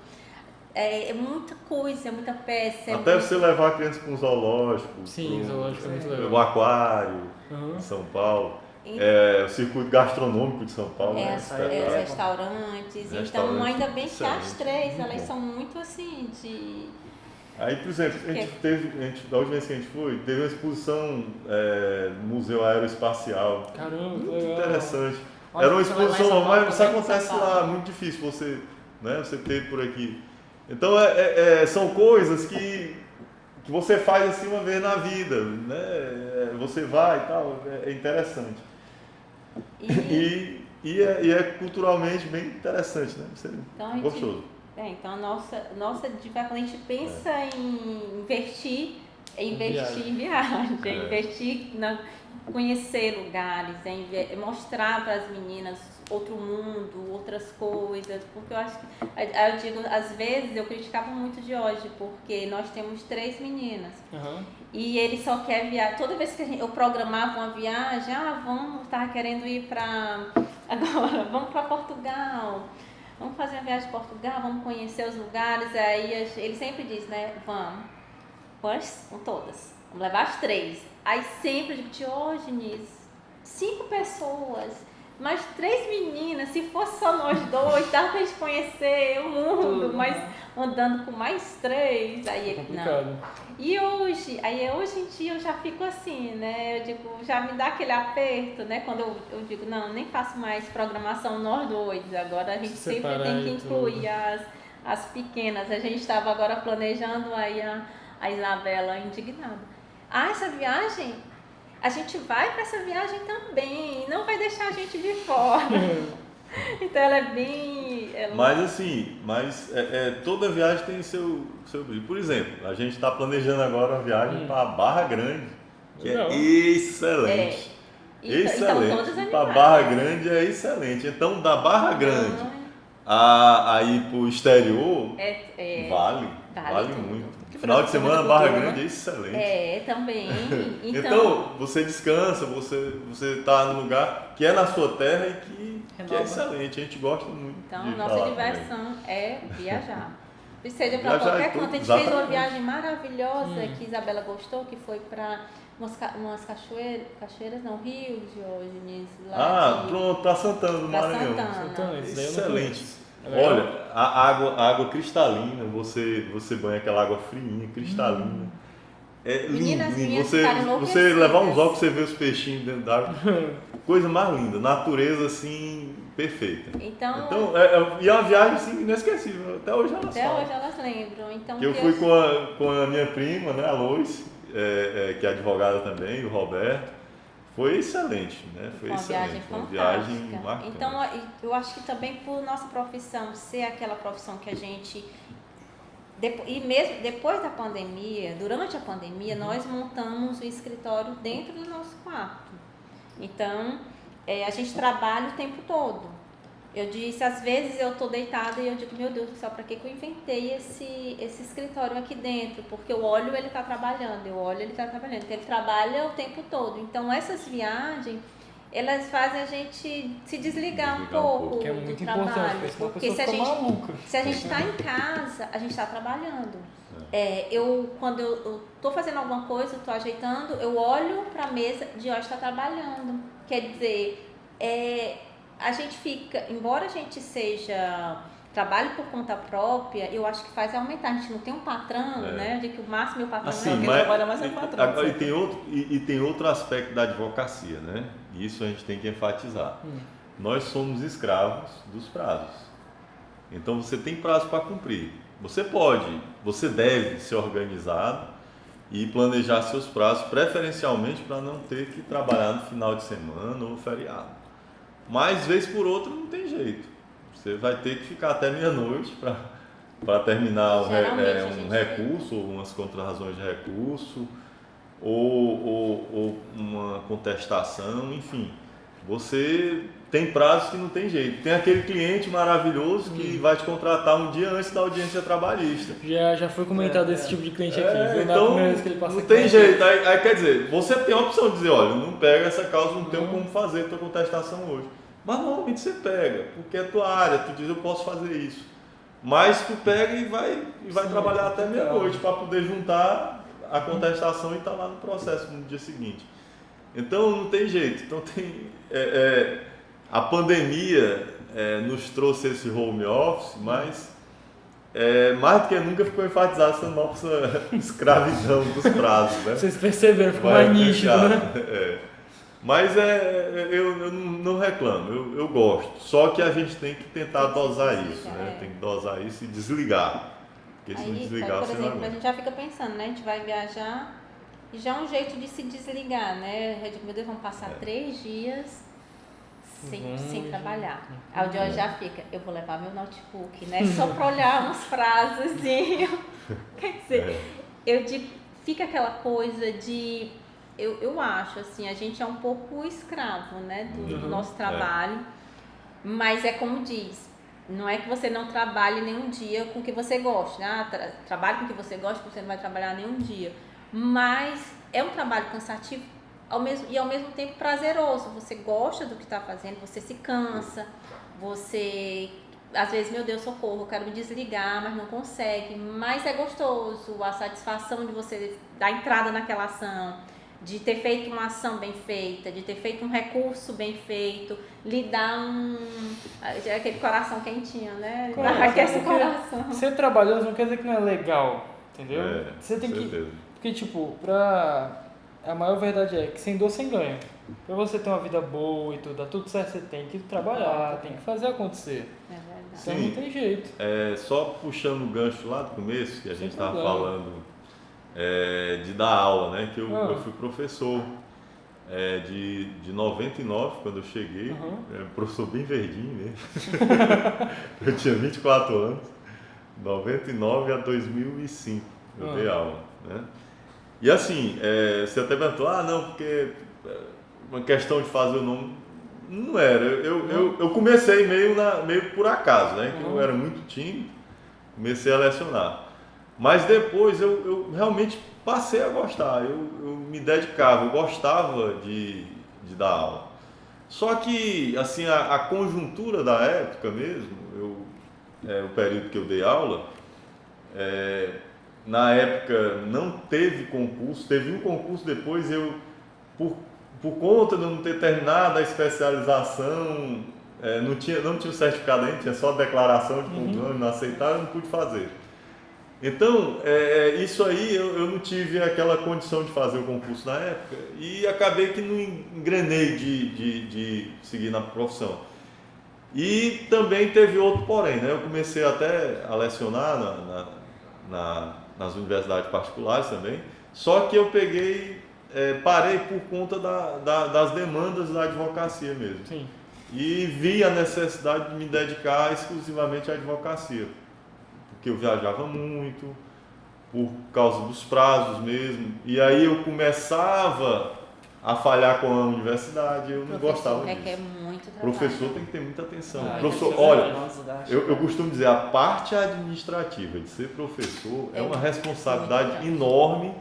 É muita coisa, é muita peça. Até você levar a criança para um zoológico. Sim, zoológico é muito o legal. aquário Uhum. em São Paulo. E- O circuito gastronômico de São Paulo. É, né? os Espetáculo. restaurantes. Então, Restaurante, ainda bem que as excelente, três, muito elas bom. são muito assim, de... Aí, por exemplo, da última vez que a gente foi, teve uma exposição no Museu Aeroespacial. Caramba, Muito legal. interessante. Olha, Era uma você vai lá em exposição, São Paulo mas isso também? acontece São Paulo. lá, muito difícil você ter por aqui. Então, são coisas que você faz assim uma vez na vida, né? Você vai e tal, é interessante. E, E é culturalmente bem interessante, né? então, a gente, Gostoso. então, nossa dica, quando a gente pensa em investir, em viagem, É. investir conhecer lugares, mostrar para as meninas outro mundo, outras coisas, porque eu acho que, eu digo, às vezes eu criticava muito de hoje, porque nós temos 3 meninas. Uhum. E ele só quer viajar. Toda vez que eu programava uma viagem, tava querendo ir agora, vamos para Portugal. Vamos fazer uma viagem de Portugal, vamos conhecer os lugares. Aí ele sempre diz, né? Vamos com todas. Vamos levar as 3. Aí sempre eu digo, Diógenes, 5 pessoas, mais 3 meninas, se fosse só nós 2, dá pra gente conhecer o mundo, Tudo, mas andando com mais 3, aí ele, não. Complicado. E hoje em dia eu já fico assim, né? Eu digo, já me dá aquele aperto, né? Quando eu digo, não, nem faço mais programação nós 2, agora a gente sempre Separar tem que e incluir as pequenas. A gente estava agora planejando aí a Isabela indignada. Essa viagem, a gente vai para essa viagem também, não vai deixar a gente de fora. Então ela é bem... Mas assim, toda viagem tem seu brilho. Por exemplo, a gente está planejando agora uma viagem para Barra Grande, que Legal. é excelente. Então todas Excelente. Para animadas. Barra Grande é excelente. Então, da Barra Grande a ir para o exterior, vale tudo. muito. Que Final de Brasil tem semana, muita Barra cultura, Grande né? é excelente. Também. Então, você descansa, você está num lugar que é na sua terra e que é Renova. excelente. A gente gosta muito. Então, de nossa falar diversão é viajar. Seja para Viajar qualquer é tudo, canto. A gente fez uma exatamente. viagem maravilhosa que Isabela gostou, que foi para umas cachoeiras, não, Rio, Diógenes. lá de- Pronto, para Santana do Pra Maranhão. Santana. Então, esse daí eu não Excelente. conheço. É legal? Olha, a água cristalina, você banha aquela água friinha, cristalina. É lindo, Meninas, lindo. minhas Você ficaram levar uns enlouquecidas. óculos, você vê os peixinhos dentro d'água. Coisa mais linda, natureza assim, perfeita. Então, E é uma viagem assim, inesquecível. Até hoje elas até falam. hoje elas lembram. Então, Que eu fui com a minha prima, né, a Lois, que é advogada também, o Roberto. Foi excelente, né? Foi uma excelente. viagem Uma fantástica. viagem marcante. Então, eu acho que também por nossa profissão ser aquela profissão que a gente... E mesmo depois da pandemia, durante a pandemia, nós montamos o escritório dentro do nosso quarto. Então, a gente trabalha o tempo todo. Eu disse, às vezes eu estou deitada e eu digo, meu Deus do céu, para que eu inventei esse escritório aqui dentro? Porque eu olho, ele está trabalhando, eu olho, ele está trabalhando. Então, ele trabalha o tempo todo. Então, essas viagens, elas fazem a gente se desligar um pouco Que é do muito trabalho. importante, porque senão a Porque pessoa fica maluca. se a gente está em casa, a gente está trabalhando. Quando eu estou fazendo alguma coisa, estou ajeitando, eu olho para a mesa de hoje está trabalhando. Quer dizer, a gente fica, embora a gente seja trabalho por conta própria, eu acho que faz aumentar. A gente não tem um patrão, né? De que o máximo é o patrão. Assim, Quem trabalha mais é o patrão. Agora, e tem outro aspecto da advocacia, né? Isso a gente tem que enfatizar. Nós somos escravos dos prazos. Então você tem prazo para cumprir. Você deve ser organizado e planejar seus prazos, preferencialmente para não ter que trabalhar no final de semana ou feriado. Mas, vez por outra, não tem jeito. Você vai ter que ficar até meia-noite para terminar um recurso, ou umas contrarrazões de recurso, ou uma contestação, enfim. Você tem prazos que não tem jeito. Tem aquele cliente maravilhoso que vai te contratar um dia antes da audiência trabalhista. Já foi comentado esse tipo de cliente aqui. Então, não tem jeito. Aí quer dizer, você tem a opção de dizer, olha, não pega essa causa, não tenho como fazer a tua contestação hoje. Mas normalmente você pega, porque é tua área, tu diz, eu posso fazer isso. Mas tu pega e vai trabalhar até meia-noite para poder juntar a contestação e estar lá no processo no dia seguinte. Então não tem jeito. Então a pandemia nos trouxe esse home office, mas mais do que nunca ficou enfatizada essa nossa escravidão dos prazos. Né? Vocês perceberam, ficou mais nítido, né? Mas eu não reclamo, eu gosto. Só que a gente tem que tentar dosar isso, né? Tem que dosar isso e desligar. Porque se não desligar, por você exemplo, não a gente já fica pensando, né? A gente vai viajar e já é um jeito de se desligar, né? Eu digo, meu Deus, vamos passar 3 dias sem trabalhar. Aí o Jorge já fica, eu vou levar meu notebook, né? Só para olhar uns frasezinhos. Quer dizer, fica aquela coisa de... Eu acho, assim, a gente é um pouco escravo, né, do nosso trabalho, mas é como diz, não é que você não trabalhe nenhum dia com o que você gosta, né? Trabalhe com o que você gosta, você não vai trabalhar nenhum dia, mas é um trabalho cansativo e ao mesmo tempo prazeroso. Você gosta do que está fazendo, você se cansa, você... Às vezes, meu Deus, socorro, eu quero me desligar, mas não consegue, mas é gostoso a satisfação de você dar entrada naquela ação, de ter feito uma ação bem feita, de ter feito um recurso bem feito, lhe dá aquele coração quentinho, né? Aquece o coração. Ser trabalhoso não quer dizer que não é legal, entendeu? Você tem certeza. Porque, tipo, a maior verdade é que sem dor, sem ganho. Pra você ter uma vida boa e tudo, dar tudo certo, você tem que trabalhar, tem que fazer acontecer. É verdade. Então não tem jeito. Só puxando o gancho lá do começo, que a gente estava falando de dar aula, né? Que eu fui professor de 99, quando eu cheguei, professor bem verdinho mesmo. Eu tinha 24 anos, 99 a 2005 eu dei aula, né? E assim, você até perguntou, não, porque uma questão de fazer o nome, não era. Eu comecei meio por acaso, né? Que eu era muito tímido, comecei a lecionar. Mas depois eu realmente passei a gostar, eu me dedicava, eu gostava de dar aula. Só que assim, a conjuntura da época mesmo, o período que eu dei aula, na época não teve concurso, teve um concurso depois, por conta de não ter terminado a especialização, não tinha o certificado ainda, tinha só a declaração de conclusão, não aceitaram, eu não pude fazer. Então, isso aí eu não tive aquela condição de fazer o concurso na época e acabei que não engrenei de seguir na profissão. E também teve outro porém, né? Eu comecei até a lecionar nas universidades particulares também, só que eu parei por conta das demandas da advocacia mesmo. Sim. E vi a necessidade de me dedicar exclusivamente à advocacia. Porque eu viajava muito, por causa dos prazos mesmo, e aí eu começava a falhar com a universidade, eu não gostava disso. Requer muito trabalho. Professor tem que ter muita atenção. Ah, Professor, olha, eu costumo dizer, a parte administrativa de ser professor é uma responsabilidade enorme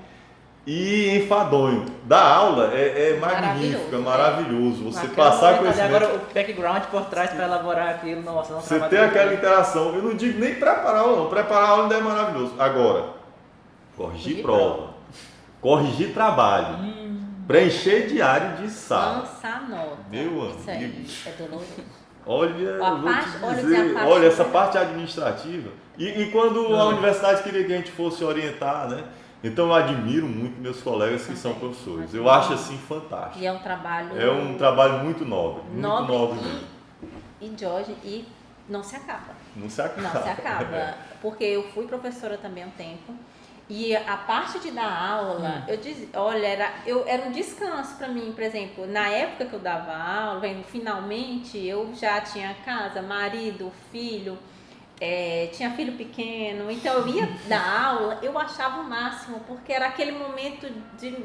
e enfadonho. Dar aula é magnífico, é maravilhoso. Você passar conhecimento... Agora o background por trás para elaborar aquilo, nossa, não. Você tem aquela interação, eu não digo nem preparar aula, não. Preparar aula ainda é maravilhoso. Agora, corrigir prova, corrigir trabalho, preencher diário de sala. Lançar nota. Meu Isso amigo. aí é doloroso. Olha, A eu vou parte- te olha, dizer, a parte- olha, essa parte administrativa. E quando a universidade queria que a gente fosse orientar, né? Então eu admiro muito meus colegas que são Também. professores. Eu acho assim fantástico. E é um trabalho É um trabalho muito nobre, muito nobre nobre mesmo. e Jorge, e não se acaba. Não se acaba. Não se acaba. Porque eu fui professora também há um tempo. E a parte de dar aula, eu dizia, olha, era um descanso para mim, por exemplo, na época que eu dava aula, finalmente eu já tinha casa, marido, filho, tinha filho pequeno, então eu ia dar aula, eu achava o máximo, porque era aquele momento de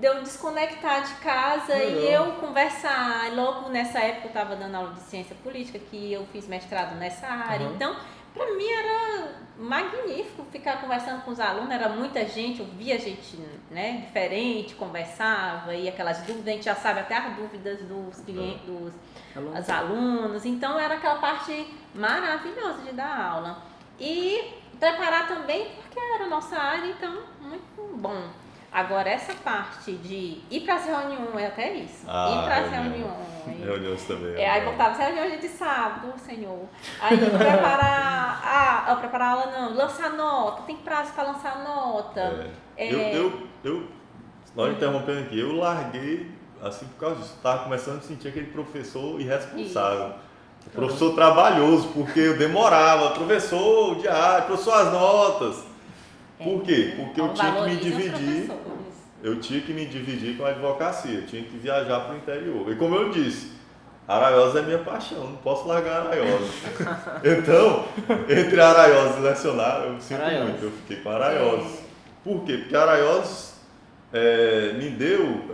eu desconectar de casa e eu conversar. Logo nessa época eu estava dando aula de ciência política, que eu fiz mestrado nessa área, então para mim era magnífico ficar conversando com os alunos, era muita gente, eu via gente, né, diferente, conversava, e aquelas dúvidas, a gente já sabe até as dúvidas dos clientes, dos alunos, então era aquela parte maravilhosa de dar aula. E preparar também, porque era a nossa área, então muito bom. Agora, essa parte de ir para as reuniões, é até isso. Ir para as reuniões. Reuniões também. Aí botava as reuniões de sábado, senhor. Aí preparar preparar aula não, lançar nota, tem prazo para lançar nota. Só interrompendo aqui, eu larguei, assim, por causa disso. Estava começando a sentir aquele professor irresponsável. Isso. Professor trabalhoso, porque eu demorava. Professor, o diário, professor, as notas. Por quê? Porque eu tinha que me dividir. Eu tinha que me dividir com a advocacia, eu tinha que viajar para o interior. E como eu disse, Araiosa é minha paixão, não posso largar Araiosa. Então, entre Araiosa e Lecionário, eu sinto muito, eu fiquei com Araiosa. Por quê? Porque Araiosa me deu,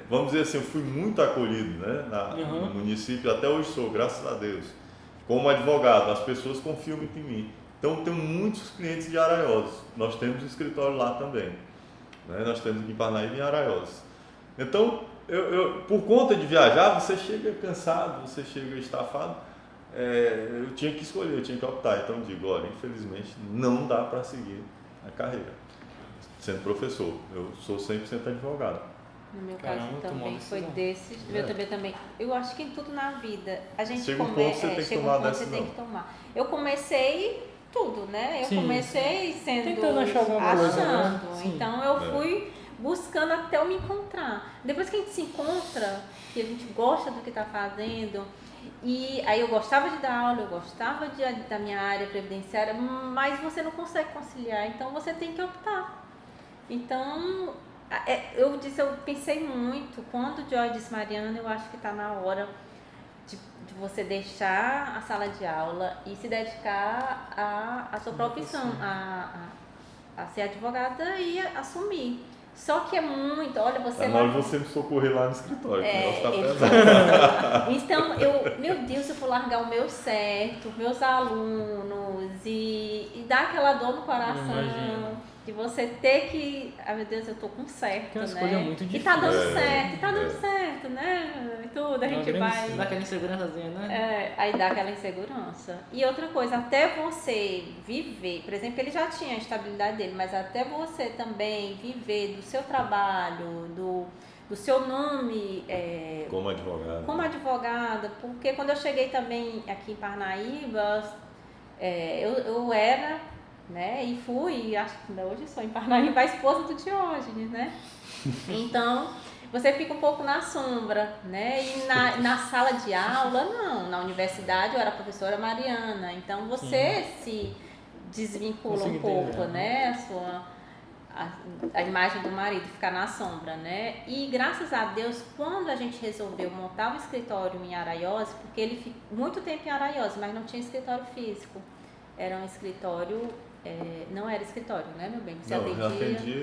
vamos dizer assim, eu fui muito acolhido, né, no município, até hoje sou, graças a Deus. Como advogado, as pessoas confiam muito em mim. Então, tenho muitos clientes de Araiosa. Nós temos um escritório lá também. Né? Nós temos aqui em Parnaíba e em Araiosa. Então, por conta de viajar, você chega cansado, você chega estafado. Eu tinha que escolher, eu tinha que optar. Então, digo, olha, infelizmente, não dá para seguir a carreira sendo professor. Eu sou 100% advogado. No meu caso também foi desse, meu também. Eu acho que em tudo na vida a gente chega um ponto você tem que tomar decisão. Eu comecei tudo, né? Eu comecei sendo tentando achar alguma coisa, né? Então eu fui buscando até eu me encontrar. Depois que a gente se encontra, que a gente gosta do que está fazendo, e aí eu gostava de dar aula, eu gostava da minha área previdenciária, mas você não consegue conciliar, então você tem que optar. Então, eu pensei muito, quando o Joy disse, Mariana, eu acho que está na hora de você deixar a sala de aula e se dedicar à sua profissão, a ser advogada e assumir. Só que é muito, olha, você vai... você me socorrer lá no escritório, que o negócio tá pesado. Então, meu Deus, eu vou largar o meu certo, meus alunos e dar aquela dor no coração. De você ter que, meu Deus, eu tô com certo, que é uma escolha muito difícil. E tá dando certo, né? E tudo, a gente vai... Dá aquela insegurançazinha, né? Aí dá aquela insegurança. E outra coisa, até você viver, por exemplo, ele já tinha a estabilidade dele, mas até você também viver do seu trabalho, do seu nome... como advogada. Como advogada, porque quando eu cheguei também aqui em Parnaíba, eu era... né? E fui, acho que hoje sou em Parnaíba, a esposa do Diógenes, né? Então, você fica um pouco na sombra, né? E na sala de aula, não. Na universidade eu era a professora Mariana, então você se desvincula um pouco, né? A imagem do marido ficar na sombra, né? E graças a Deus, quando a gente resolveu montar um escritório em Araiosa, porque ele ficou muito tempo em Araiosa, mas não tinha escritório físico, era um escritório... não era escritório, né, meu bem? Você atendia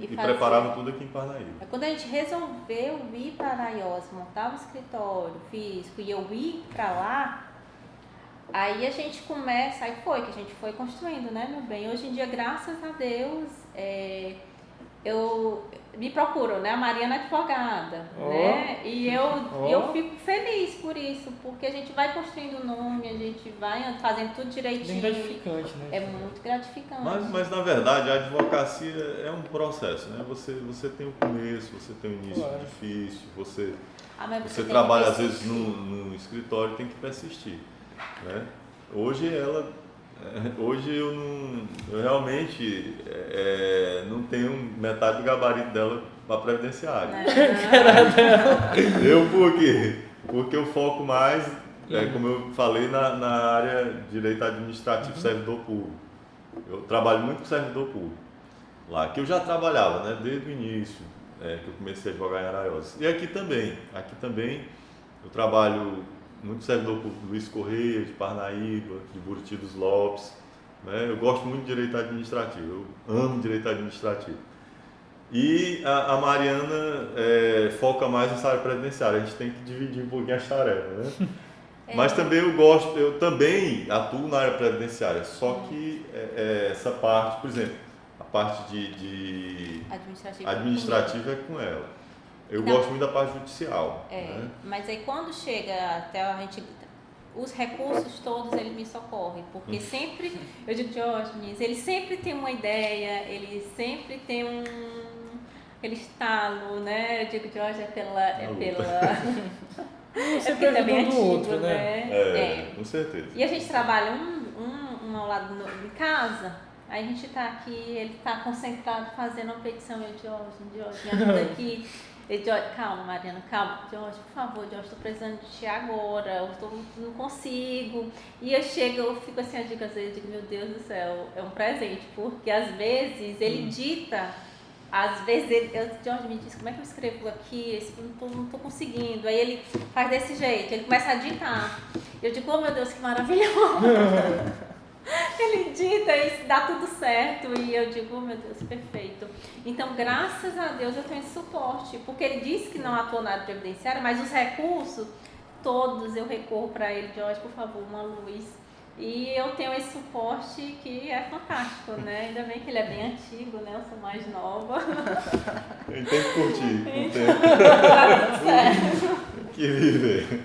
e preparava tudo aqui em Parnaíba. Quando a gente resolveu ir para Araiosa, montar um escritório físico e eu ir para lá, aí a gente começa, que a gente foi construindo, né, meu bem? Hoje em dia, graças a Deus, me procuram, né? A Mariana advogada, Ó. né? E Ó. eu fico feliz por isso, porque a gente vai construindo o nome, a gente vai fazendo tudo Bem direitinho. gratificante, né? É muito gratificante. Mas na verdade a advocacia é um processo, né? Você tem o começo, você tem o início Claro. difícil, você Mas você tem que trabalha às vezes persistir. no escritório e tem que persistir, né? Hoje eu realmente não tenho metade do gabarito dela para previdenciária. Eu por quê? Porque eu foco mais, como eu falei, na área de direito administrativo, servidor público. Eu trabalho muito com servidor público lá, que eu já trabalhava, né, desde o início, que eu comecei a advogar em Araiós. E aqui também eu trabalho muito servidor público, Luiz Correia, de Parnaíba, de Buriti dos Lopes, né? Eu gosto muito de direito administrativo, eu amo direito administrativo. E a Mariana foca mais nessa área previdenciária, a gente tem que dividir um pouquinho as tarefas, né? Mas também eu também atuo na área previdenciária, só que essa parte, por exemplo, a parte de administrativa é com ela. Eu gosto muito da parte judicial. Né? Mas aí quando chega até a gente, os recursos todos ele me socorre, porque sempre, eu digo, Diógenes, ele sempre tem uma ideia, ele sempre tem aquele estalo, né? Eu digo, Diógenes, é porque ele é bem do antigo, outro, né? Com certeza. E a gente trabalha um ao lado em casa, aí a gente tá aqui, ele tá concentrado fazendo uma petição, eu, Diógenes, me ajuda aqui. Calma, Mariana, calma. Jorge, por favor, Jorge, estou precisando de ti agora, não consigo. E eu fico assim, eu digo, meu Deus do céu, é um presente, porque às vezes ele dita, Jorge me diz, como é que eu escrevo aqui? Não tô conseguindo. Aí ele faz desse jeito, ele começa a ditar. Eu digo, oh meu Deus, que maravilhoso. Ele dita e dá tudo certo e eu digo, oh meu Deus, perfeito. Então, graças a Deus eu tenho esse suporte, porque ele disse que não atuou na área previdenciária, mas os recursos, todos eu recorro para ele, Jorge, por favor, uma luz. E eu tenho esse suporte que é fantástico, né? Ainda bem que ele é bem antigo, né? Eu sou mais nova. Ele tem que curtir, Tá tudo certo. que viver.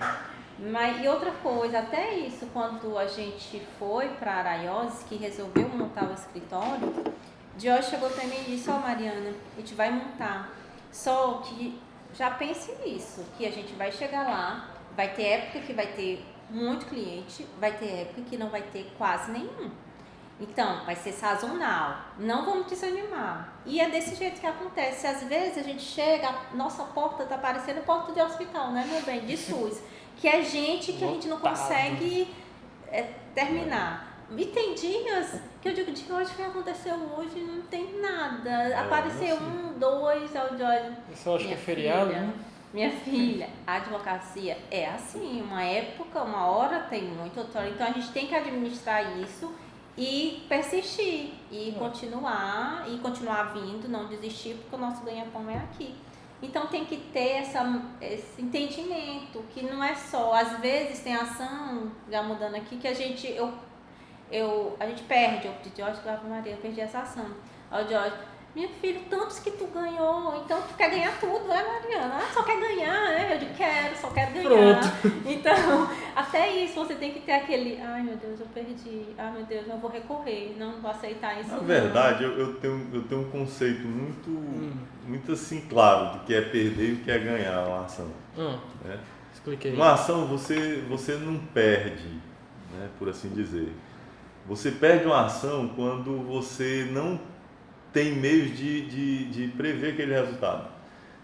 E outra coisa, até isso, quando a gente foi para Araiós, que resolveu montar o escritório, Dios chegou para mim e disse, Mariana, a gente vai montar, só que já pense nisso, que a gente vai chegar lá, vai ter época que vai ter muito cliente, vai ter época que não vai ter quase nenhum. Então, vai ser sazonal, não vamos desanimar. E é desse jeito que acontece, às vezes a gente chega, nossa porta está parecendo porta de hospital, né, meu bem, de SUS. Que é gente que a gente não consegue terminar. E tem dias que eu digo, de hoje o que aconteceu hoje, não tem nada. Apareceu dois, Isso eu acho que é feriado, né? Minha filha, a advocacia é assim, uma época, uma hora tem muito, outra hora. Então a gente tem que administrar isso e persistir, e continuar vindo, não desistir, porque o nosso ganha-pão é aqui. Então tem que ter esse entendimento, que não é só, às vezes tem ação, já mudando aqui, que a gente perde. Eu pedi, Jorge, Maria, eu perdi essa ação. Aí o Jorge, meu filho, tantos que tu ganhou, então tu quer ganhar tudo, né, Mariana? Só quer ganhar, né? Eu digo, só quero ganhar. Pronto. Então, até isso, você tem que ter aquele, ai meu Deus, eu perdi, ai meu Deus, eu vou recorrer, não vou aceitar isso. Na verdade, eu tenho um conceito muito assim claro do que é perder e o que é ganhar uma ação. Né? Expliquei. Uma ação você não perde, né, por assim dizer. Você perde uma ação quando você não tem meios de prever aquele resultado.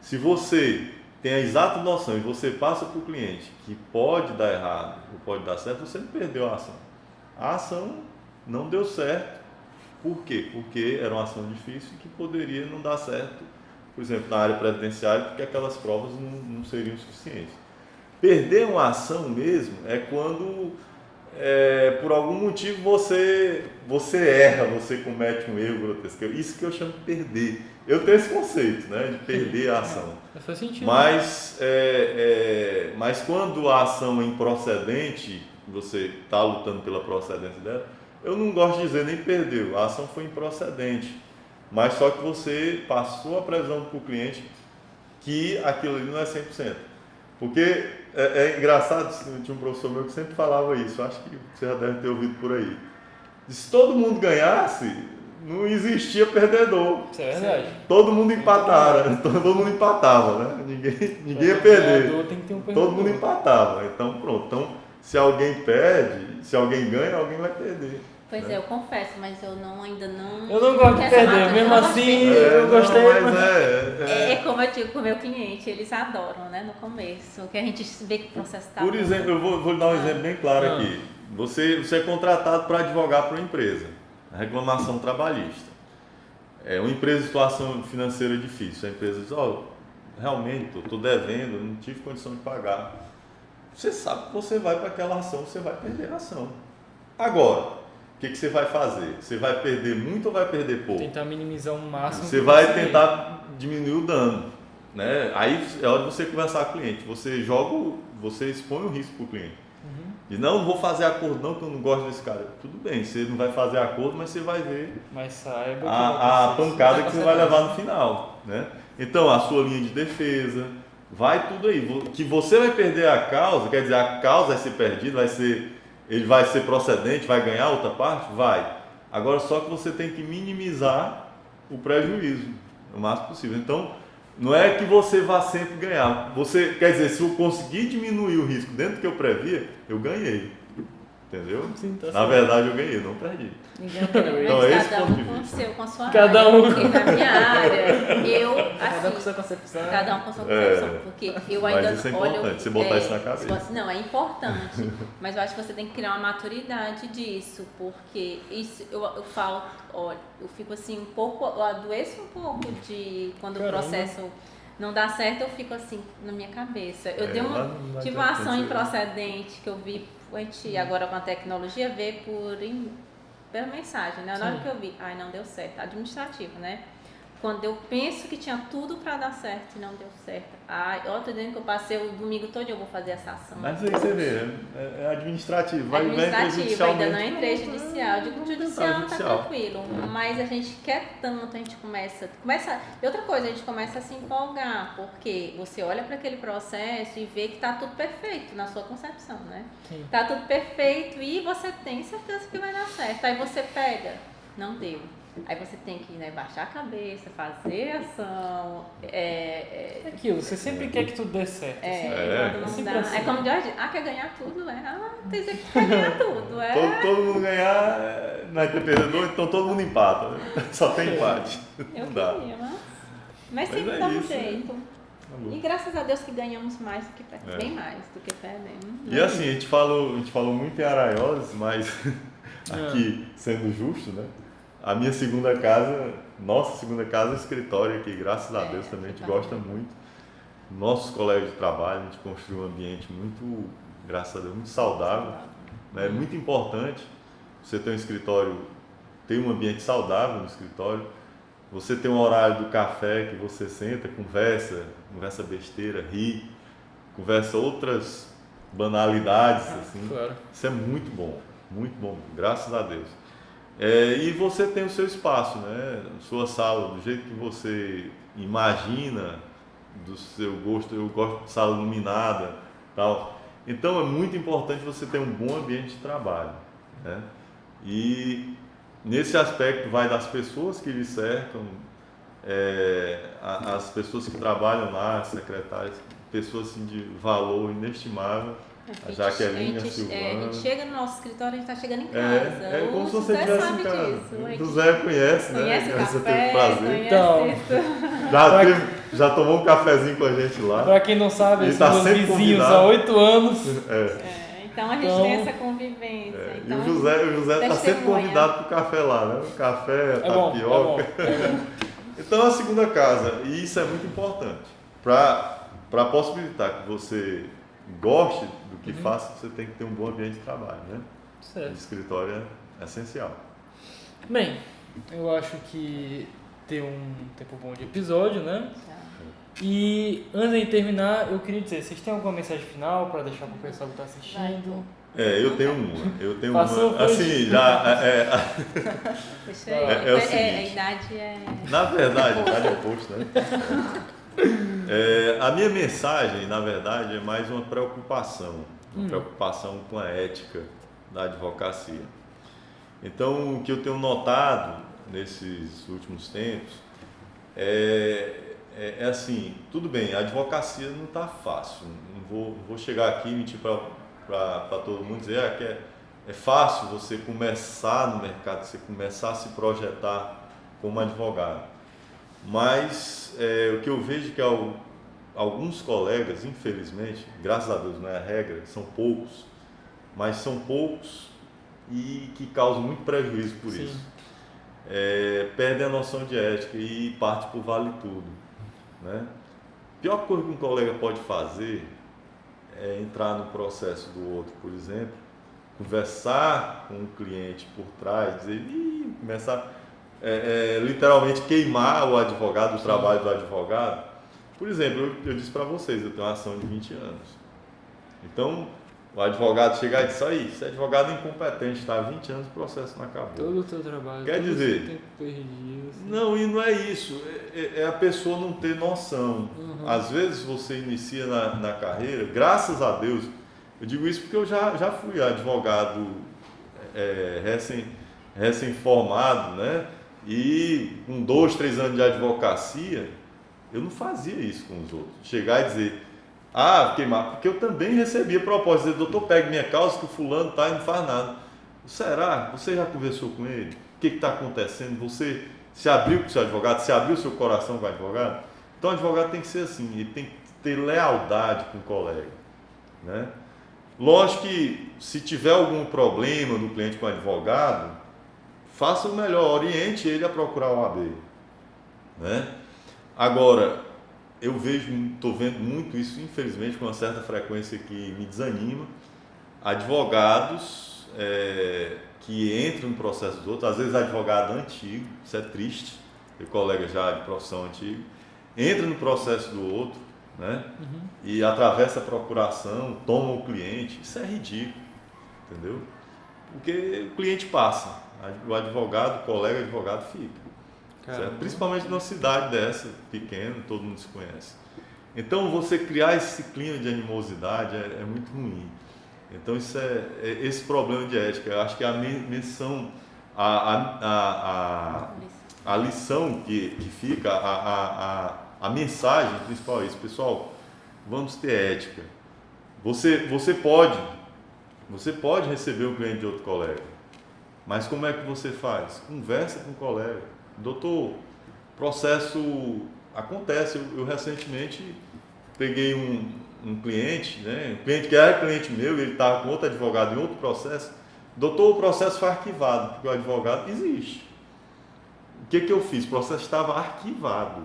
Se você tem a exata noção e você passa para o cliente que pode dar errado ou pode dar certo, você não perdeu a ação. A ação não deu certo. Por quê? Porque era uma ação difícil que poderia não dar certo, por exemplo, na área previdenciária, porque aquelas provas não seriam suficientes. Perder uma ação mesmo é quando, por algum motivo, você erra, você comete um erro grotesco. Isso que eu chamo de perder. Eu tenho esse conceito, né, de perder a ação. Faz sentido. Mas quando a ação é improcedente, você está lutando pela procedência dela, eu não gosto de dizer nem perdeu, a ação foi improcedente. mas só que você passou a previsão para o cliente que aquilo ali não é 100%. Porque é engraçado, tinha um professor meu que sempre falava isso, acho que você já deve ter ouvido por aí. Se todo mundo ganhasse, não existia perdedor. Isso é verdade. Todo mundo empatava, né? Ninguém ia perder. Tem que ter um Todo mundo empatava. Então, pronto. Então, se alguém perde, se alguém ganha, alguém vai perder. Pois né? é, eu confesso, mas ainda não. Eu não gosto de Essa perder, marca mesmo eu não assim gostei. eu gostei. Não, mas É como eu digo com o meu cliente, eles adoram, né, no começo, que a gente vê que o processo está Por exemplo, eu vou lhe dar um exemplo bem claro aqui. Você é contratado para advogar para uma empresa, reclamação trabalhista. É uma empresa em situação financeira difícil. A empresa diz, realmente, eu estou devendo, não tive condição de pagar. Você sabe que você vai para aquela ação, você vai perder a ação. Agora, o que você vai fazer? Você vai perder muito ou vai perder pouco? Tentar minimizar o máximo. Você vai tentar diminuir o dano. Né? Aí é hora de você conversar com o cliente. Você expõe o risco para o cliente. Diz, não vou fazer acordo não, que eu não gosto desse cara. Tudo bem, você não vai fazer acordo, mas você vai ver Mas saiba a pancada que você vai levar no final. Né? Então, a sua linha de defesa, vai tudo aí. Que você vai perder a causa, quer dizer, a causa vai ser perdida, ele vai ser procedente, vai ganhar outra parte? Vai. Agora, só que você tem que minimizar o prejuízo o máximo possível. Então, não é que você vá sempre ganhar. Quer dizer, se eu conseguir diminuir o risco dentro do que eu previa, eu ganhei. Entendeu? Sim, tá Na certo. verdade, eu ganhei, não perdi. Então, é esse cada ponto de um com o vista. seu, com a sua Cada área. um. Porque na minha área, eu, Cada um com assim, sua concepção. cada um com sua concepção, porque eu ainda Mas isso é importante, você botar isso na cabeça. Não, é importante, mas eu acho que você tem que criar uma maturidade disso, porque isso eu falo, olha, eu fico assim um pouco, eu adoeço um pouco de quando Caramba. o processo não dá certo, eu fico assim na minha cabeça. Eu não tive uma ação adianta improcedente que eu vi, a gente agora com a tecnologia vê pela mensagem, né? Na hora Sim. que eu vi, não deu certo, administrativo, né? Quando eu penso que tinha tudo para dar certo e não deu certo. Eu tô dizendo que eu passei o domingo todo e eu vou fazer essa ação. Mas aí você vê, é administrativo. Vai entrar Administrativo, judicialmente. ainda não entrei judicial. Digo, judicial tá judicial. tranquilo. Mas a gente quer tanto, a gente começa. E outra coisa, a gente começa a se empolgar, porque você olha para aquele processo e vê que tá tudo perfeito na sua concepção, né? Sim. Tá tudo perfeito e você tem certeza que vai dar certo. Aí você pega, não deu. Aí você tem que baixar a cabeça, fazer ação. É aquilo, você sempre quer que tudo dê certo. Quando não sempre dá. assim. É como o Jorge, quer ganhar tudo, tem que quer ganhar tudo. Todo mundo ganhar não é ter perdedor, então todo mundo empata. Né? Só tem empate. Eu Não dá. queria, mas sempre é dá um isso, né? jeito. E graças a Deus que ganhamos mais do que perdemos. Bem mais do que perdemos. E assim, a gente falou muito em Araioses, mas aqui, sendo justo, né? A minha segunda casa, nossa segunda casa é o escritório aqui, graças a Deus também, a gente gosta muito. Nossos colegas de trabalho, a gente construiu um ambiente muito, graças a Deus, muito saudável. É muito importante você ter um escritório, ter um ambiente saudável no escritório. Você ter um horário do café que você senta, conversa besteira, ri, conversa outras banalidades, assim. Claro. Isso é muito bom, graças a Deus. E você tem o seu espaço, né? Sua sala, do jeito que você imagina, do seu gosto. Eu gosto de sala iluminada, tal. Então é muito importante você ter um bom ambiente de trabalho, né? E nesse aspecto vai das pessoas que lhe cercam, as pessoas que trabalham lá, as secretárias, pessoas assim, de valor inestimável. A Jaqueline, a Silvana. A gente chega no nosso escritório, a gente está chegando em casa. É como se O você José estivesse sabe em casa. disso. O José conhece, né? Conhece o Você café, teve o prazer. conhece Então. isso. Já tomou um cafezinho com a gente lá. Pra quem não sabe, Ele esses tá meus sempre vizinhos convidado. há 8 anos. Então a gente tem essa convivência. E Então, o José está sempre testemunha. convidado para o café lá, né? O café, a É bom, tapioca. é bom. Então a segunda casa, e isso é muito importante, para possibilitar que você goste do que faça, você tem que ter um bom ambiente de trabalho, né? O Certo. escritório é essencial. Bem, eu acho que ter um tempo bom de episódio, né? Tá. E antes de terminar, eu queria dizer, vocês têm alguma mensagem final para deixar para o pessoal que está assistindo? Eu tenho uma. Passou, foi? Assim, já. Deixa aí. É o A seguinte. idade é. Na verdade, tá de oposto, né? A minha mensagem, na verdade, é mais uma preocupação com a ética da advocacia. Então, o que eu tenho notado nesses últimos tempos é assim, tudo bem, a advocacia não está fácil, não vou chegar aqui e mentir para todo mundo dizer que é fácil você começar no mercado, você começar a se projetar como advogado. Mas o que eu vejo que alguns colegas, infelizmente, graças a Deus não é a regra, são poucos, mas são poucos e que causam muito prejuízo por Sim. isso. Perdem a noção de ética e parte por vale tudo, né? A pior coisa que um colega pode fazer é entrar no processo do outro, por exemplo, conversar com o cliente por trás, dizer, começar literalmente queimar o advogado, o trabalho do advogado. Por exemplo, eu disse para vocês, eu tenho uma ação de 20 anos. Então, o advogado chegar e dizer, aí, esse advogado é incompetente, está há 20 anos o processo não acabou. Todo o teu trabalho, Quer todo dizer, o seu tempo perdido. Assim. Não, e não é isso, é a pessoa não ter noção. Uhum. Às vezes você inicia na carreira, graças a Deus, eu digo isso porque eu já fui advogado recém-formado, né? E com 2, 3 anos de advocacia, eu não fazia isso com os outros. Chegar e dizer, queimar, porque eu também recebia proposta, dizer, doutor, pegue minha causa que o fulano está e não faz nada. Será? Você já conversou com ele? O que está acontecendo? Você se abriu com o seu advogado? Se abriu o seu coração com o advogado? Então o advogado tem que ser assim, ele tem que ter lealdade com o colega, né? Lógico que se tiver algum problema do cliente com o advogado, faça o melhor, oriente ele a procurar o OAB, né? Agora, estou vendo muito isso, infelizmente, com uma certa frequência que me desanima, advogados que entram no processo dos outros, às vezes advogado antigo, isso é triste, tem colega já de profissão antiga, entra no processo do outro, né? Uhum. E atravessa a procuração, toma o cliente, isso é ridículo, entendeu? Porque o cliente passa, o advogado, o colega advogado fica, certo? Principalmente numa cidade dessa, pequena, todo mundo se conhece. Então você criar esse clima de animosidade é muito ruim. Então isso esse problema de ética, eu acho que a menção, a lição que fica, a mensagem principal é isso, pessoal, vamos ter ética. Você pode receber o cliente de outro colega, mas como é que você faz? Conversa com o colega. Doutor, processo acontece, eu recentemente peguei um cliente, né? Um cliente que era cliente meu, ele estava com outro advogado em outro processo. Doutor, o processo foi arquivado, porque o advogado existe. O que eu fiz? O processo estava arquivado.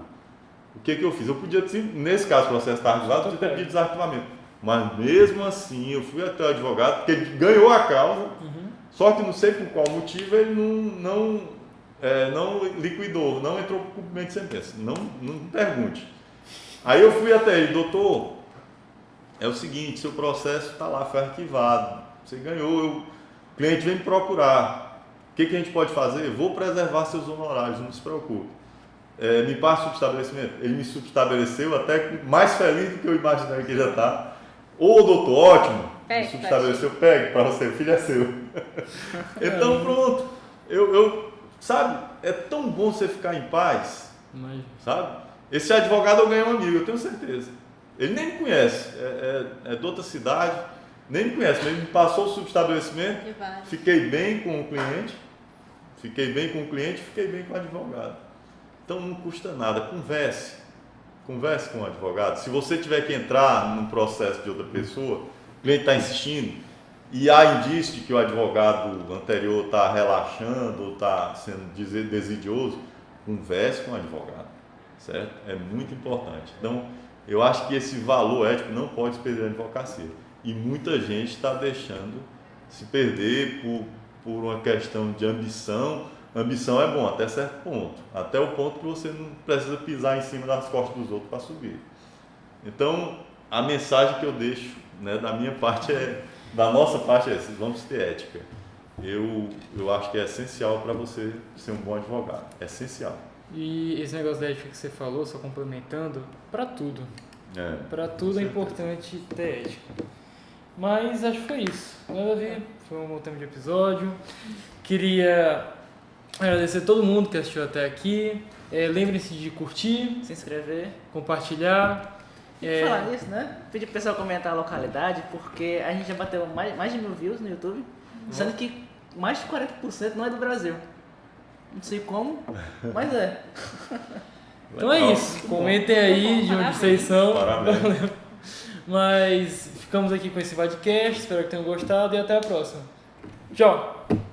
O que eu fiz? Eu podia, nesse caso o processo estava arquivado, eu podia ter pedido desarquivamento. Mas mesmo assim, eu fui até o advogado, porque ele ganhou a causa, só que não sei por qual motivo ele não liquidou, não entrou com cumprimento de sentença. Não pergunte. Aí eu fui até ele, doutor, é o seguinte, seu processo está lá, foi arquivado, você ganhou, o cliente vem me procurar, o que a gente pode fazer? Vou preservar seus honorários, não se preocupe. Me passa o subestabelecimento. Ele me subestabeleceu até mais feliz do que eu imaginei que ele já está. Ô doutor, ótimo, me subestabeleceu, pegue para você, o filho é seu. Então pronto, sabe, é tão bom você ficar em paz, sabe? Esse advogado eu ganhei um amigo, eu tenho certeza. Ele nem me conhece, é de outra cidade, nem me conhece, mas ele me passou o subestabelecimento, fiquei bem com o cliente, fiquei bem com o advogado. Então não custa nada, converse com o advogado. Se você tiver que entrar num processo de outra pessoa, o cliente está insistindo, e há indício de que o advogado anterior está relaxando ou está sendo desidioso, converse com o advogado, certo? É muito importante. Então, eu acho que esse valor ético não pode se perder na advocacia. E muita gente está deixando se perder por uma questão de ambição Ambição é bom até certo ponto. Até o ponto que você não precisa pisar em cima das costas dos outros para subir. Então, a mensagem que eu deixo, né, da minha parte da nossa parte é: vamos ter ética. Eu acho que é essencial para você ser um bom advogado. É essencial. E esse negócio da ética que você falou, só complementando, para tudo. Para tudo é importante ter ética. Mas acho que foi isso, né, Davi? Foi um bom tempo de episódio. Queria agradecer a todo mundo que assistiu até aqui. Lembrem-se de curtir, Se inscrever. compartilhar. Falar nisso, né? Pedir pro pessoal comentar a localidade, porque a gente já bateu mais de 1000 views no YouTube, sendo que mais de 40% não é do Brasil. Não sei como, mas é. Então é isso. Comentem aí de onde vocês são. Parabéns. Mas ficamos aqui com esse podcast. Espero que tenham gostado e até a próxima. Tchau!